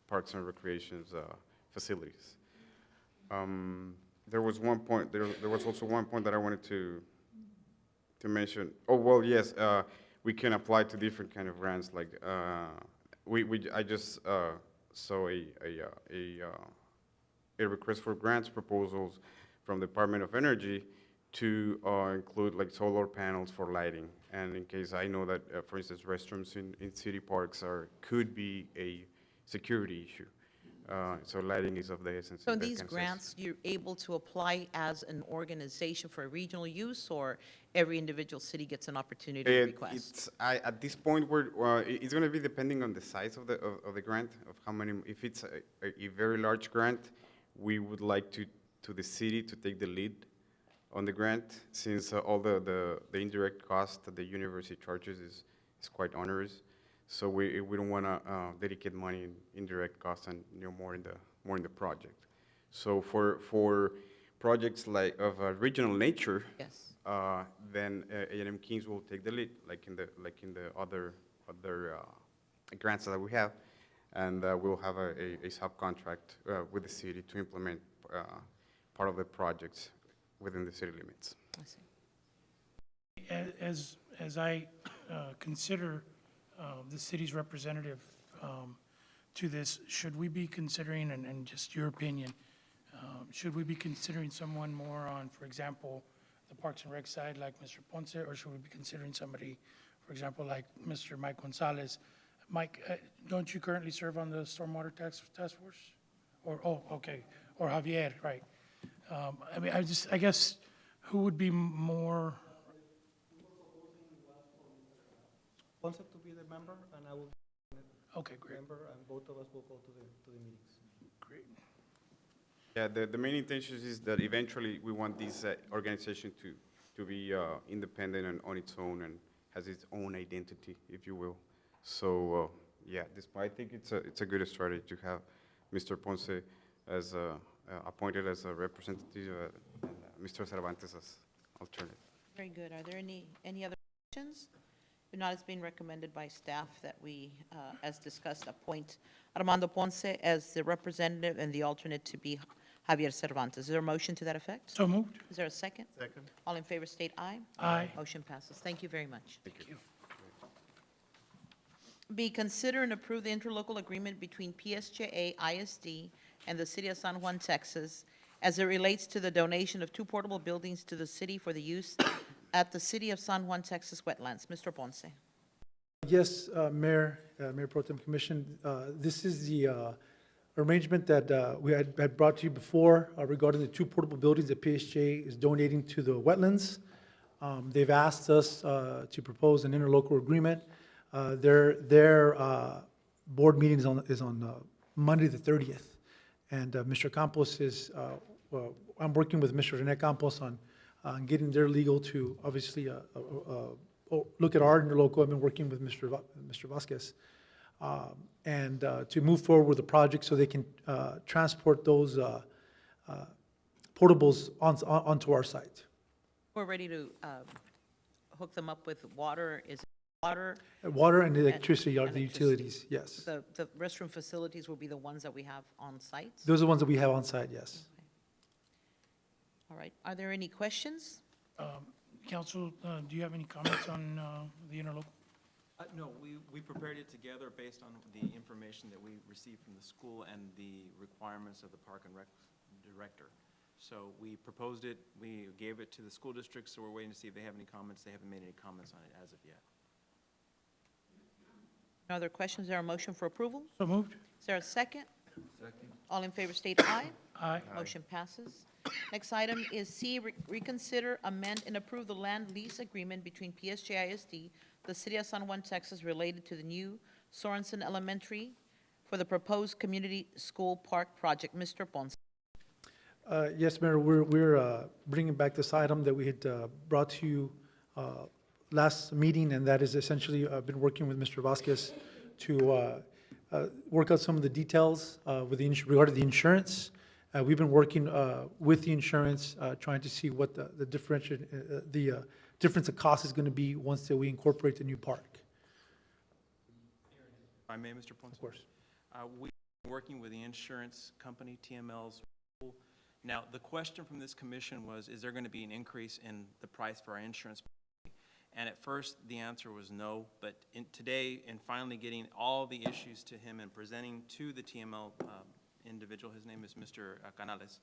parks and recreations facilities. There was one point. There was also one point that I wanted to mention. Oh well, yes. We can apply to different kind of grants. Like I just saw a request for grants proposals from the Department of Energy to include like solar panels for lighting. And in case I know that, for instance, restrooms in city parks could be a security issue. So lighting is of the essence. So in that these kind of sense. grants, you're able to apply as an organization for regional use, or every individual city gets an opportunity to request? At this point, it's going to be depending on the size of the grant, of how many. If it's a very large grant, we would like to the city to take the lead on the grant, since all the indirect cost that the university charges is quite onerous. So we don't want to dedicate money in indirect costs and more in the project. So for projects like of a regional nature, Yes. then A&M Kings will take the lead, like in the other grants that we have, and we'll have a subcontract with the city to implement part of the projects within the city limits. I see. As I consider the city's representative to this, should we be considering, and just your opinion, should we be considering someone more on, for example, the Parks and Rec side like Mr. Ponce, or should we be considering somebody, for example, like Mr. Mike Gonzalez? Mike, don't you currently serve on the Stormwater Task Force? Okay, or Javier, right. I mean, I guess, who would be more? Ponce to be the member, and I will Okay, be great, the member, and both of us will go to the meetings. great. Yeah, the main intention is that eventually we want this organization to be independent and on its own and has its own identity, if you will. So yeah, I think it's a good strategy to have Mr. Ponce as appointed as a representative, and Mr. Cervantes as alternate. Very good. Are there any other questions? If not, it's been recommended by staff that we, as discussed, appoint Armando Ponce as the representative and the alternate to be Javier Cervantes. Is there a motion to that effect? So moved. Is there a second? Second. All in favor state aye. Aye. Motion passes. Thank you very much. Thank you. B, consider and approve the interlocal agreement between PSJA ISD and the City of San Juan, Texas, as it relates to the donation of 2 portable buildings to the city for the use at the City of San Juan, Texas wetlands. Mr. Ponce. Yes, Mayor Pro Tem Commission, this is the arrangement that we had brought to you before regarding the 2 portable buildings that PSJ is donating to the wetlands. They've asked us to propose an interlocal agreement. Their board meeting is on Monday, the 30th. And Mr. Campos I'm working with Mr. Rene Campos on getting their legal to obviously look at our interlocal. I've been working with Mr. Vasquez and to move forward with the project so they can transport those portables onto our site. We're ready to hook them up with water. Is it water? Water and electricity are and the utilities, yes. The restroom facilities will be the ones that we have on site? Those are the ones that we have on site, yes. All right. Are there any questions? Council, do you have any comments on the interlocal? No, we prepared it together based on the information that we received from the school and the requirements of the Park and Rec director. So we proposed it, we gave it to the school district, so we're waiting to see if they have any comments. They haven't made any comments on it as of yet. No other questions? Is there a motion for approval? So moved. Is there a second? Second. All in favor state aye. Aye. Motion passes. Next item is C, reconsider, amend, and approve the land lease agreement between PSJISD, the City of San Juan, Texas, related to the new Sorensen Elementary for the proposed community school park project. Mr. Ponce. Yes, Mayor, we're bringing back this item that we had brought to you last meeting, and that is essentially, I've been working with Mr. Vasquez to work out some of the details with regarding the insurance. We've been working with the insurance, trying to see what the difference of cost is going to be once that we incorporate the new park. If I may, Mr. Ponce? Of course. We're working with the insurance company, TML's. Now, the question from this commission was, is there going to be an increase in the price for our insurance? And at first, the answer was no, but today, in finally getting all the issues to him and presenting to the TML individual, his name is Mr. Canales,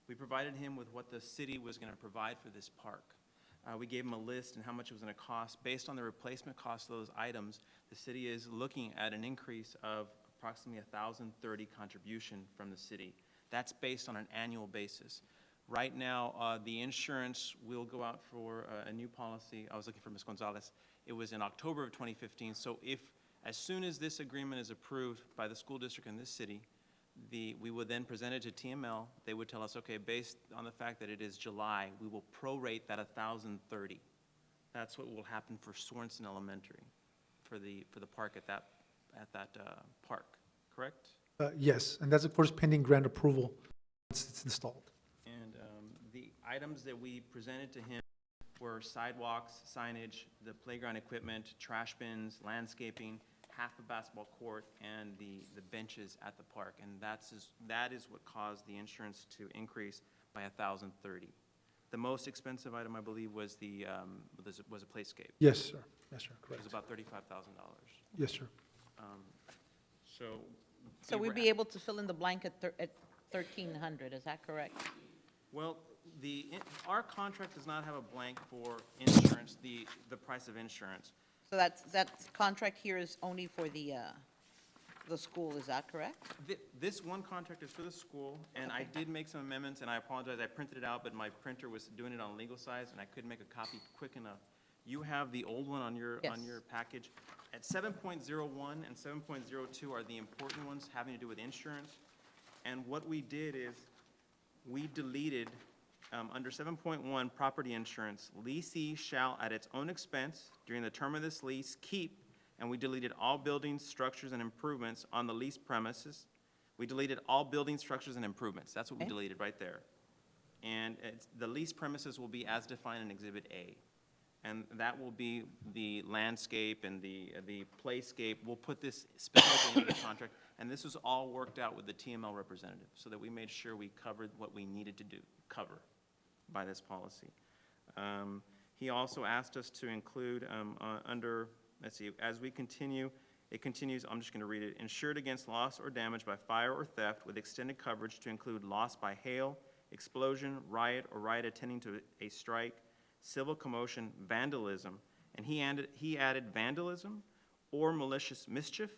we provided him with what the city was going to provide for this park. We gave him a list and how much it was going to cost. Based on the replacement cost of those items, the city is looking at an increase of approximately 1,030 contribution from the city. That's based on an annual basis. Right now, the insurance will go out for a new policy. I was looking for Ms. Gonzalez. It was in October of 2015. So if, as soon as this agreement is approved by the school district in this city, we would then present it to TML. They would tell us, okay, based on the fact that it is July, we will prorate that 1,030. That's what will happen for Sorensen Elementary, for the park at that park, correct? Yes, and that's of course pending grant approval once it's installed. And the items that we presented to him were sidewalks, signage, the playground equipment, trash bins, landscaping, half the basketball court, and the benches at the park. And that is what caused the insurance to increase by 1,030. The most expensive item, I believe, was was a playscape. Yes, sir. Yes, sir, It correct. was about $35,000. Yes, sir. So we'd be able to fill in the blank at 1,300, is that correct? Well, our contract does not have a blank for insurance, the price of insurance. So that contract here is only for the school, is that correct? This one contract is for the school, and I did make some amendments, and I apologize, I printed it out, but my printer was doing it on legal size, and I couldn't make a copy quick enough. You have the old one on your Yes. package. At 7.01 and 7.02 are the important ones having to do with insurance. And what we did is, we deleted, under 7.1, property insurance, leasee shall at its own expense during the term of this lease keep, and we deleted all buildings, structures, and improvements on the leased premises. We deleted all buildings, structures, and improvements. That's what we Okay. deleted right there. And the leased premises will be as defined in Exhibit A. And that will be the landscape and the playscape. We'll put this specifically in the contract. And this was all worked out with the TML representative so that we made sure we covered what we needed to cover by this policy. He also asked us to include under, let's see, as we continue, it continues, I'm just going to read it, insured against loss or damage by fire or theft with extended coverage to include loss by hail, explosion, riot, or riot attending to a strike, civil commotion, vandalism, and he added vandalism or malicious mischief,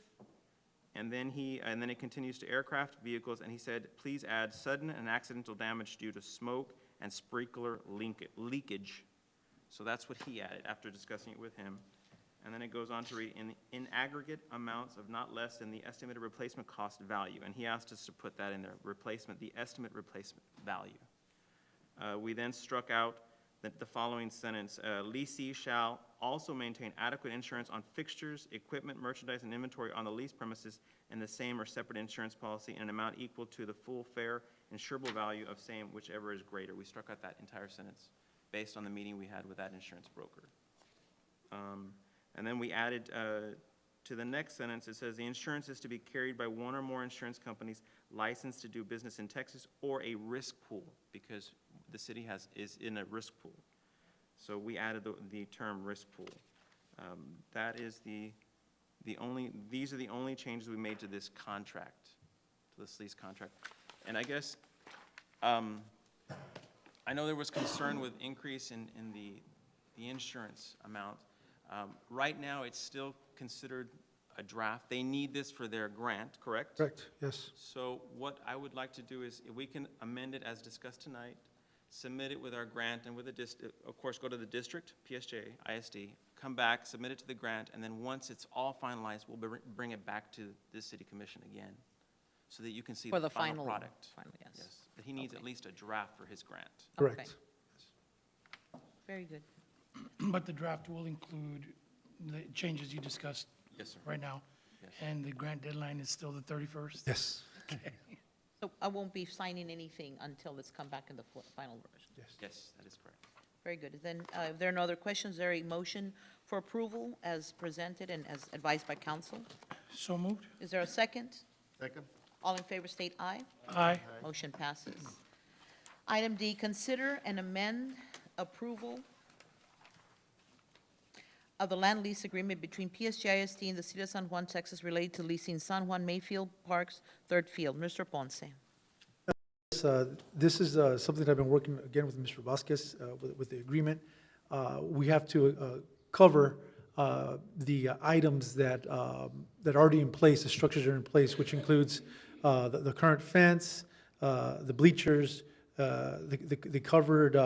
and then it continues to aircraft, vehicles, and he said, please add sudden and accidental damage due to smoke and sprinkler leakage. So that's what he added after discussing it with him. And then it goes on to read, in aggregate amounts of not less than the estimated replacement cost value, and he asked us to put that in there, the estimate replacement value. We then struck out the following sentence, leasee shall also maintain adequate insurance on fixtures, equipment, merchandise, and inventory on the leased premises in the same or separate insurance policy in an amount equal to the full fair insurable value of same, whichever is greater. We struck out that entire sentence based on the meeting we had with that insurance broker. And then we added to the next sentence, it says the insurance is to be carried by one or more insurance companies licensed to do business in Texas or a risk pool, because the city is in a risk pool. So we added the term risk pool. That is these are the only changes we made to this contract, to this lease contract. And I guess, I know there was concern with increase in the insurance amount. Right now, it's still considered a draft. They need this for their grant, correct? Correct, yes. So what I would like to do is, if we can amend it as discussed tonight, submit it with our grant and with the of course, go to the district, PSJ, ISD, come back, submit it to the grant, and then once it's all finalized, we'll bring it back to the city commission again, so that you can see For the the final product. yes. Yes. that he needs at Okay. least a draft for his grant. Okay. Correct. Very good. But the draft will include the changes you discussed Yes, sir. right now? Yes. And the grant deadline is still the 31st? Yes. So I won't be signing anything until it's come back in the final version. Yes, that is correct. Very good. Then, if there are no other questions, there a motion for approval as presented and as advised by council? So moved? Is there a second? Second. All in favor state aye. Aye. Motion passes. Item D, consider and amend approval of the land lease agreement between PSGISD and the City of San Juan, Texas related to leasing San Juan Mayfield Park's third field. Mr. Ponce. This is something that I've been working again with Mr. Vasquez with the agreement. We have to cover the items that that are already in place, the structures that are in place, which includes the current fence, the bleachers, the covered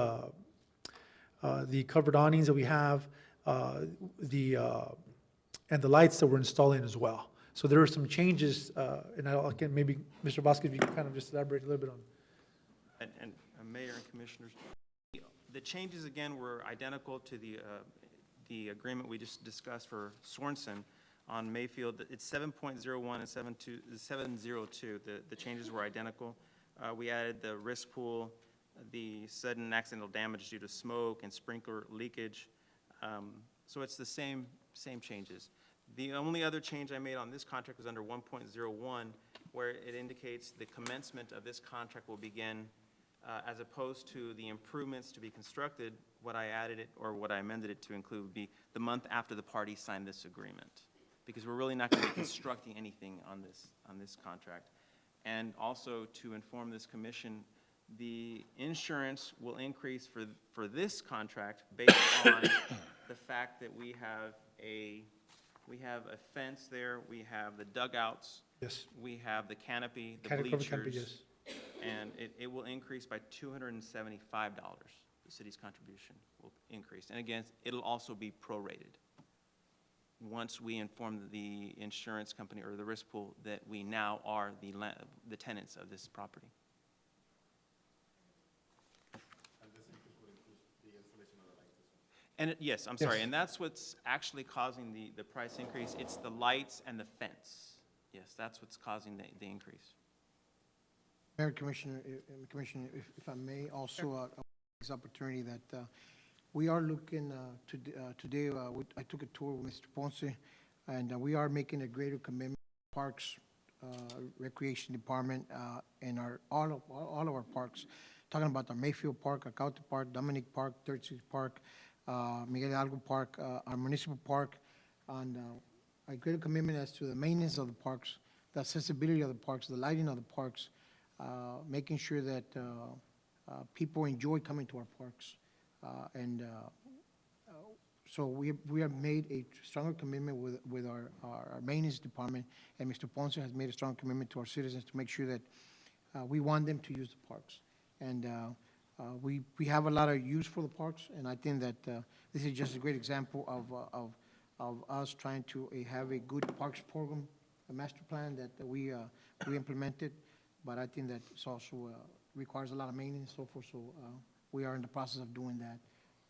awnings that we have, and the lights that we're installing as well. So there are some changes, and I can maybe, Mr. Vasquez, if you can kind of just elaborate a little bit on. And Mayor and Commissioners, the changes again were identical to the agreement we just discussed for Sorensen on Mayfield. It's 7.01 and 702. The changes were identical. We added the risk pool, the sudden accidental damage due to smoke and sprinkler leakage. So it's the same changes. The only other change I made on this contract was under 1.01, where it indicates the commencement of this contract will begin, as opposed to the improvements to be constructed. What I added it, or what I amended it to include, would be the month after the parties sign this agreement, because we're really not going to be constructing anything on this contract. And also to inform this commission, the insurance will increase for this contract based on the fact that we have a fence there, we have the dugouts, Yes. we have the canopy, the Covered canopy, bleachers, and it will increase by $275. The city's contribution will increase. And again, it'll also be prorated once we inform the insurance company or the risk pool that we now are the tenants of this property. And yes, I'm sorry, Yes. and that's what's actually causing the price increase. It's the lights and the fence. Yes, that's what's causing the increase. Mayor, Commissioner, if I may, also this opportunity that we are looking today, I took a tour with Mr. Ponce, and we are making a greater commitment to Parks, Recreation Department, and all of our parks, talking about the Mayfield Park, Acaute Park, Dominic Park, Third Street Park, Miguel Hidalgo Park, our municipal park, and a greater commitment as to the maintenance of the parks, the accessibility of the parks, the lighting of the parks, making sure that people enjoy coming to our parks. So we have made a stronger commitment with our maintenance department, and Mr. Ponce has made a strong commitment to our citizens to make sure that we want them to use the parks. And we have a lot of use for the parks, and I think that this is just a great example of us trying to have a good parks program, a master plan that we implemented, but I think that it's also requires a lot of maintenance and so forth, so we are in the process of doing that.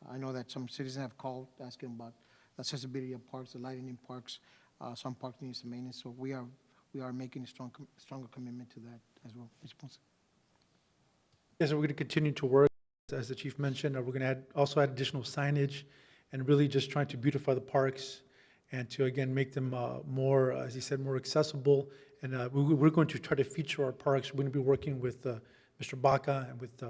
I know that some citizens have called asking about the accessibility of parks, the lighting in parks. Some parks need some maintenance, so we are making a stronger commitment to that as well. Mr. Ponce. Yes, we're going to continue to work, as the chief mentioned, we're going to also add additional signage and really just trying to beautify the parks and to, again, make them more, as he said, more accessible. And we're going to try to feature our parks. We're going to be working with Mr. Baca and with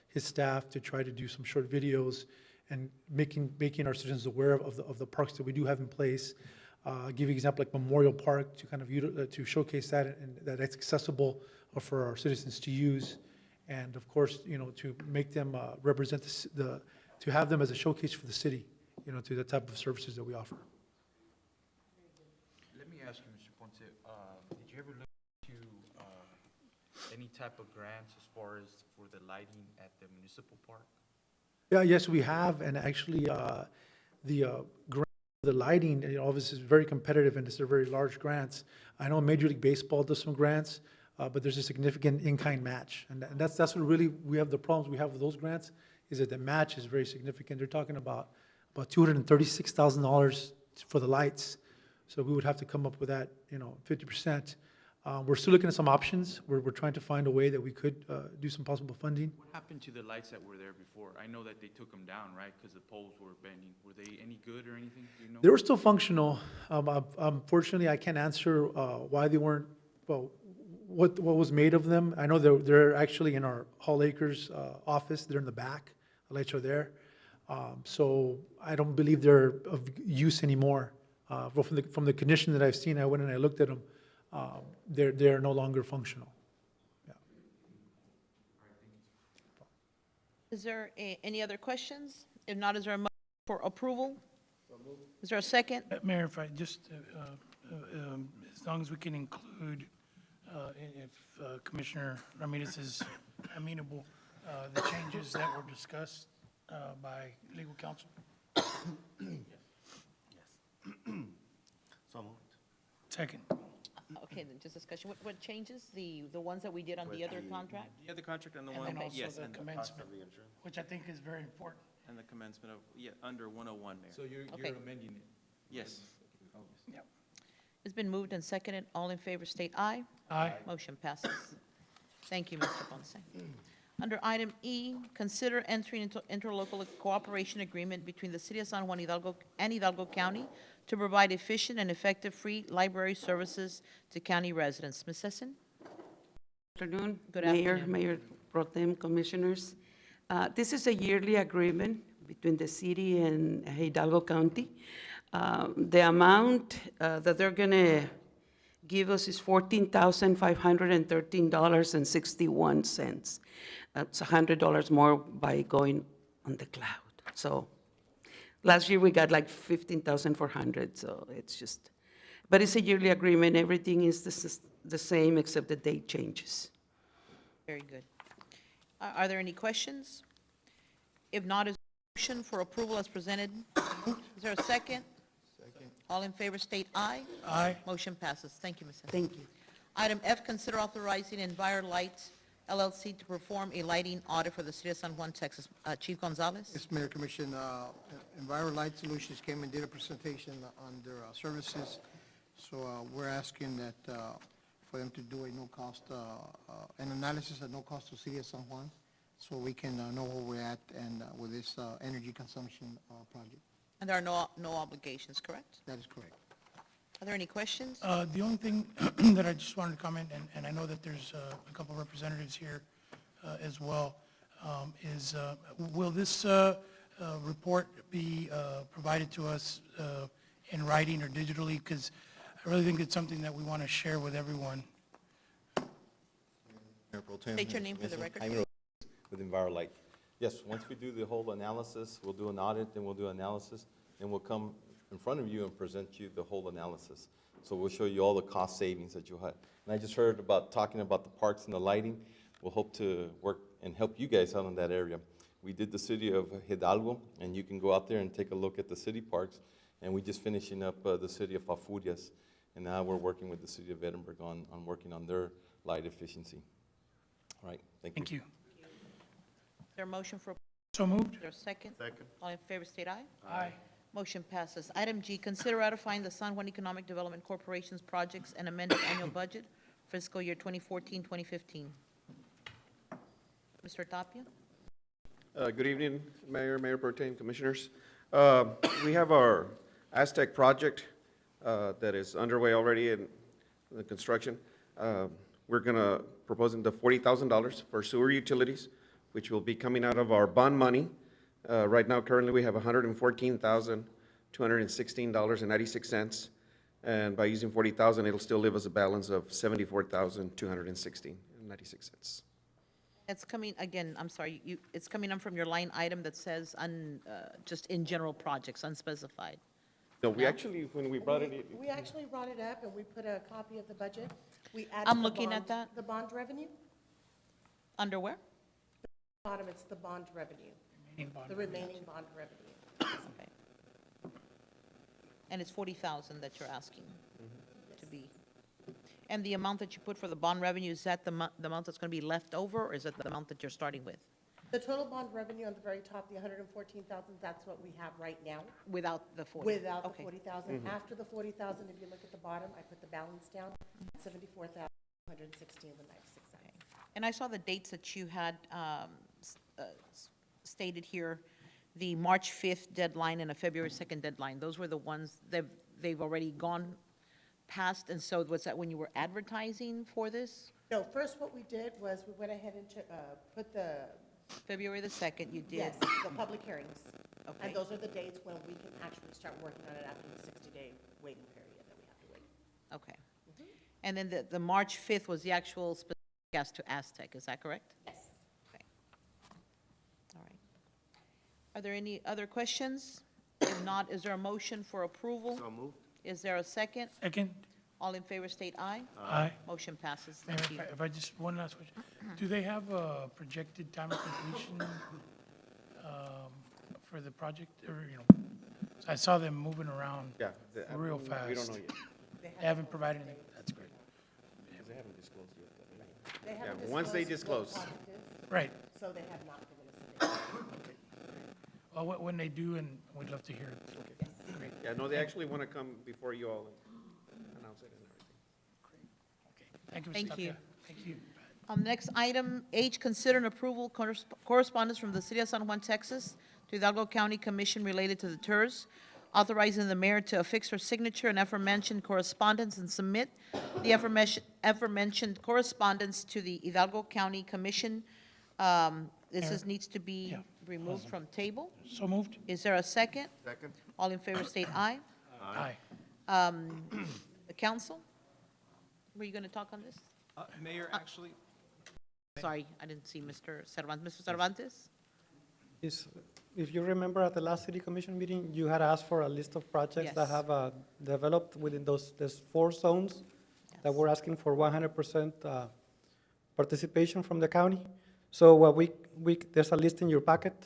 his staff to try to do some short videos and making our citizens aware of the parks that we do have in place. Give you an example like Memorial Park to kind of to showcase that and that it's accessible for our citizens to use. And of course, to make them represent to have them as a showcase for the city, to the type of services that we offer. Let me ask you, Mr. Ponce, did you ever look into any type of grants as far as for the lighting at the municipal park? Yeah, yes, we have, and actually, the lighting, obviously is very competitive, and these are very large grants. I know Major League Baseball does some grants. but there's a significant in-kind match. And that's what really, we have the problems we have with those grants, is that the match is very significant. They're talking about $236,000 for the lights. So we would have to come up with that, 50%. We're still looking at some options. We're trying to find a way that we could do some possible funding. What happened to the lights that were there before? I know that they took them down, right, because the poles were bending. Were they any good or anything? Do you know? They were still functional. Unfortunately, I can't answer why they weren't, well, what was made of them. I know they're actually in our Hall Acres office. They're in the back. The lights are there. So I don't believe they're of use anymore. Well, from the condition that I've seen, I went and I looked at them. They're no longer functional. Is there any other questions? If not, is there a motion for approval? Is there a second? Mayor, if I just, as long as we can include, if Commissioner Ramirez is amenable, the changes that were discussed by legal counsel. So moved. Second. Okay, then just discussion. What changes? The ones that we did on the other contract? The other contract and the And one, then also yes, the and commencement, which I think is very important. and the commencement of, yeah, under 101, Mayor. So you're Okay. amending it? Yes. Yep. It's been moved and seconded. All in favor state aye. Aye. Motion passes. Thank you, Mr. Ponce. Under item E, consider entering into interlocal cooperation agreement between the City of San Juan Hidalgo and Hidalgo County to provide efficient and effective free library services to county residents. Ms. Sesson? Afternoon. Good Mayor, afternoon. Mayor Pro Tem, Commissioners. This is a yearly agreement between the city and Hidalgo County. The amount that they're going to give us is $14,513.61. That's $100 more by going on the cloud. So last year we got like 15,400, so it's just, but it's a yearly agreement. Everything is the same except the date changes. Very good. Are there any questions? If not, is there a motion for approval as presented? Is there a second? Second. All in favor state aye. Aye. Motion passes. Thank you, Ms. Sesson. Thank you. Item F, consider authorizing EnviroLight LLC to perform a lighting audit for the City of San Juan, Texas. Chief Gonzalez? Yes, Mayor, Commission, EnviroLight Solutions came and did a presentation on their services. So we're asking that, for them to do a no-cost, an analysis at no cost to City of San Juan, so we can know where we're at and with this energy consumption project. And there are no obligations, correct? That is correct. Are there any questions? The only thing that I just wanted to comment, and I know that there's a couple representatives here as well, is will this report be provided to us in writing or digitally? Because I really think it's something that we want to share with everyone. Mayor Pro Tem, State your name for the Commissioner, record. Jaime with EnviroLight. Yes, once we do the whole analysis, we'll do an audit, then we'll do analysis, and we'll come in front of you and present you the whole analysis. So we'll show you all the cost savings that you'll have. And I just heard about talking about the parks and the lighting. We'll hope to work and help you guys out in that area. We did the city of Hidalgo, and you can go out there and take a look at the city parks. And we just finishing up the city of Afurias. And now we're working with the city of Edinburgh on working on their light efficiency. All right, thank you. Thank you. Is there a motion for, So moved. is there a second? Second. All in favor state aye. Aye. Motion passes. Item G, consider ratifying the San Juan Economic Development Corporation's projects and amended annual budget fiscal year 2014-2015. Mr. Tapia? Good evening, Mayor, Mayor Pro Tem, Commissioners. We have our Aztec project that is underway already in the construction. We're going to proposing the $40,000 for sewer utilities, which will be coming out of our bond money. Right now, currently, we have $114,216.96. And by using $40,000, it'll still leave us a balance of $74,216.96. It's coming, again, I'm sorry, it's coming in from your line item that says just in general projects, unspecified. No, we actually, when we brought it, We actually brought it up and we put a copy of the budget. We added I'm the looking bond- at that. The bond revenue. Under where? Bottom, it's the bond revenue, Remaining bond the revenue. remaining bond revenue. Okay. And it's 40,000 that you're asking to be. And the amount that you put for the bond revenue, is that the amount that's going to be left over, or is that the amount that you're starting with? The total bond revenue on the very top, the 114,000, that's what we have right now, Without the 40? without the Okay. 40,000. After the 40,000, if you look at the bottom, I put the balance down, 74,116 with 96 cents. And I saw the dates that you had stated here, the March 5th deadline and a February 2nd deadline. Those were the ones they've already gone past, and so was that when you were advertising for this? No, first what we did was we went ahead and put the, February the 2nd, you did? yes, the public hearings. Okay. And those are the dates when we can actually start working on it after the 60-day waiting period that we have to wait. Okay. And then the March 5th was the actual specific as to Aztec, is that correct? Yes. Okay. All right. Are there any other questions? If not, is there a motion for approval? So moved. Is there a second? Second, All in favor state aye. aye. Motion passes. Mayor, Thank you. if I just, one last question. Do they have a projected time of completion for the project, or, you know? I saw them moving around Yeah. real We fast. don't know yet, They haven't provided any, that's great. because they haven't disclosed yet. They Yeah, haven't once they disclosed disclose. what the project is, Right. so they have not given us a date. Well, when they do, and we'd love to hear it. Great. Yeah, no, they actually want to come before you all and announce it and everything. Okay. Thank you, Mr. Thank you. Tapia. Thank you. Next item, H, consider and approval correspondence from the City of San Juan, Texas to Hidalgo County Commission related to the TERS, authorizing the mayor to affix her signature and aforementioned correspondence and submit the aforementioned correspondence to the Hidalgo County Commission. Needs to be Yeah. removed from table. So moved? Is there a second? Second? All in favor state aye. Aye. The council? Were you going to talk on this? Mayor, actually, Sorry, I didn't see Mr. Cervantes. Mr. Cervantes? If you remember at the last city commission meeting, you had asked for a list of projects that Yes. have developed within those 4 zones that Yes. we're asking for 100% participation from the county. So what there's a list in your packet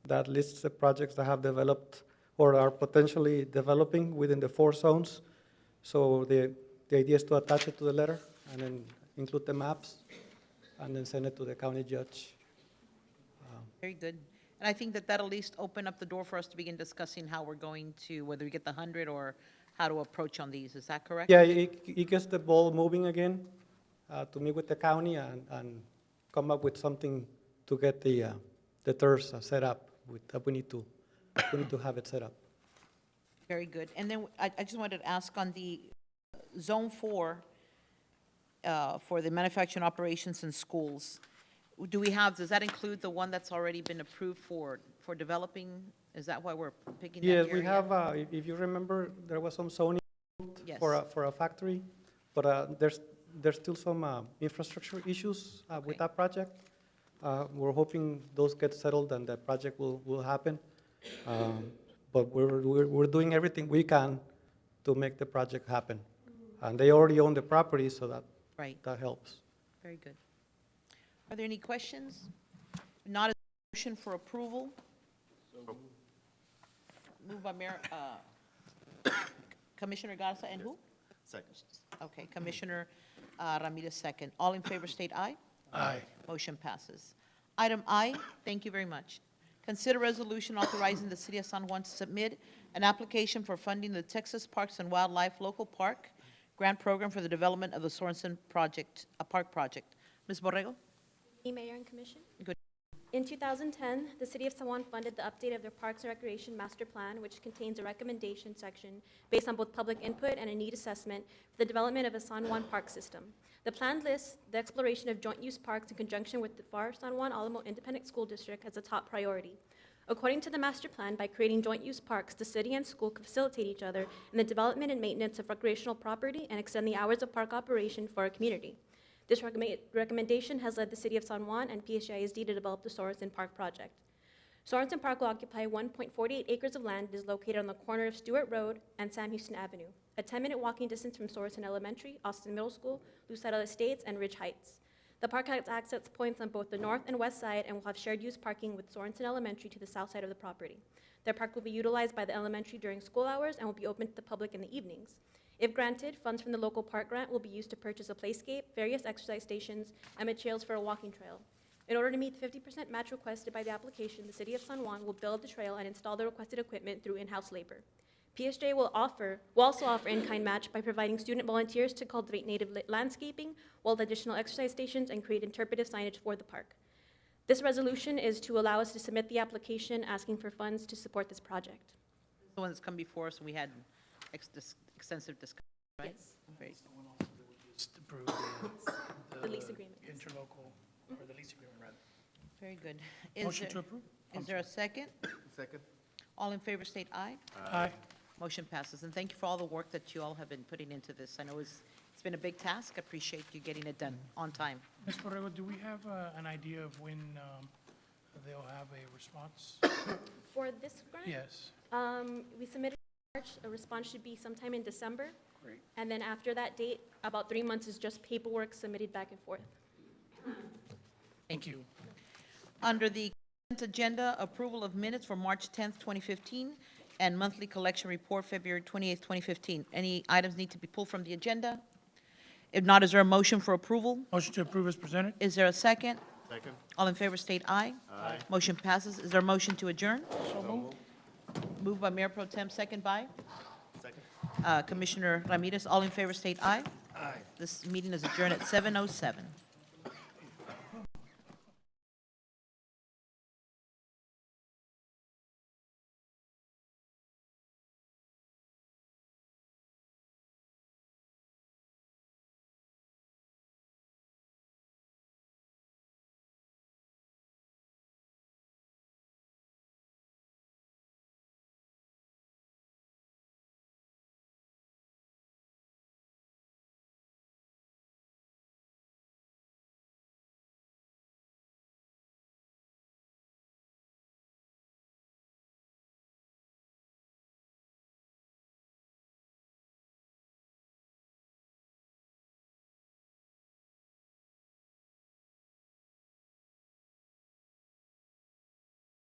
that lists the projects that have developed or are potentially developing within the 4 zones. So the idea is to attach it to the letter and then include the maps and then send it to the county judge. Very good. And I think that that'll at least open up the door for us to begin discussing how we're going to, whether we get the 100 or how to approach on these. Is that correct? Yeah, it gets the ball moving again, to meet with the county and come up with something to get the TERS set up. We need to have it set up. Very good. And then I just wanted to ask on the Zone 4, for the manufacturing operations in schools, does that include the one that's already been approved for developing? Is that why we're picking that Yes, area? we have, if you remember, there was some zoning Yes. for a factory, but there's still some infrastructure issues Okay. with that project. We're hoping those get settled and the project will happen. But we're doing everything we can to make the project happen. And they already own the property, so Right. that helps. Very good. Are there any questions? Not a motion for approval? Moved by Mayor, Commissioner Garza and who? Second. Okay, Commissioner Ramirez second. All in favor state aye. Aye. Motion passes. Item I, thank you very much. Consider resolution authorizing the City of San Juan to submit an application for funding the Texas Parks and Wildlife Local Park Grant Program for the development of the Sorensen project, a park project. Ms. Borrego? Mayor and Commission. Good. In 2010, the City of San Juan funded the update of their Parks and Recreation Master Plan, which contains a recommendation section based on both public input and a need assessment for the development of a San Juan park system. The plan lists the exploration of joint-use parks in conjunction with the FAR San Juan Alamo Independent School District as a top priority. According to the master plan, by creating joint-use parks, the city and school can facilitate each other in the development and maintenance of recreational property and extend the hours of park operation for our community. This recommendation has led the City of San Juan and PSGISD to develop the Sorensen Park project. Sorensen Park will occupy 1.48 acres of land. It is located on the corner of Stewart Road and Sam Houston Avenue, a 10-minute walking distance from Sorensen Elementary, Austin Middle School, Lucero Estates, and Ridge Heights. The park has access points on both the north and west side and will have shared use parking with Sorensen Elementary to the south side of the property. Their park will be utilized by the elementary during school hours and will be open to the public in the evenings. If granted, funds from the local park grant will be used to purchase a playscape, various exercise stations, and materials for a walking trail. In order to meet the 50% match requested by the application, the City of San Juan will build the trail and install the requested equipment through in-house labor. PSJ will also offer in-kind match by providing student volunteers to cultivate native landscaping, build additional exercise stations, and create interpretive signage for the park. This resolution is to allow us to submit the application asking for funds to support this project. The one that's come before us, and we had extensive discussion, right? Yes. Great. Just approve The lease agreement. Interlocal, or the lease agreement, rather. Very good. Motion to approve? Is there a second? Second. All in favor state aye. Aye. Motion passes. And thank you for all the work that you all have been putting into this. I know it's been a big task. I appreciate you getting it done on time. Ms. Borrego, do we have an idea of when they'll have a response? For this grant? Yes. We submitted in March, a response should be sometime in December. Great. And then after that date, about 3 months is just paperwork submitted back and forth. Thank you. Under the consent agenda, approval of minutes for March 10th, 2015, and monthly collection report, February 28th, 2015. Any items need to be pulled from the agenda? If not, is there a motion for approval? Motion to approve is presented. Is there a second? Second. All in favor state aye. Aye. Motion passes. Is there a motion to adjourn? So moved. Moved by Mayor Pro Tem, second by Second. Commissioner Ramirez. All in favor state aye. Aye. This meeting is adjourned at 7:07.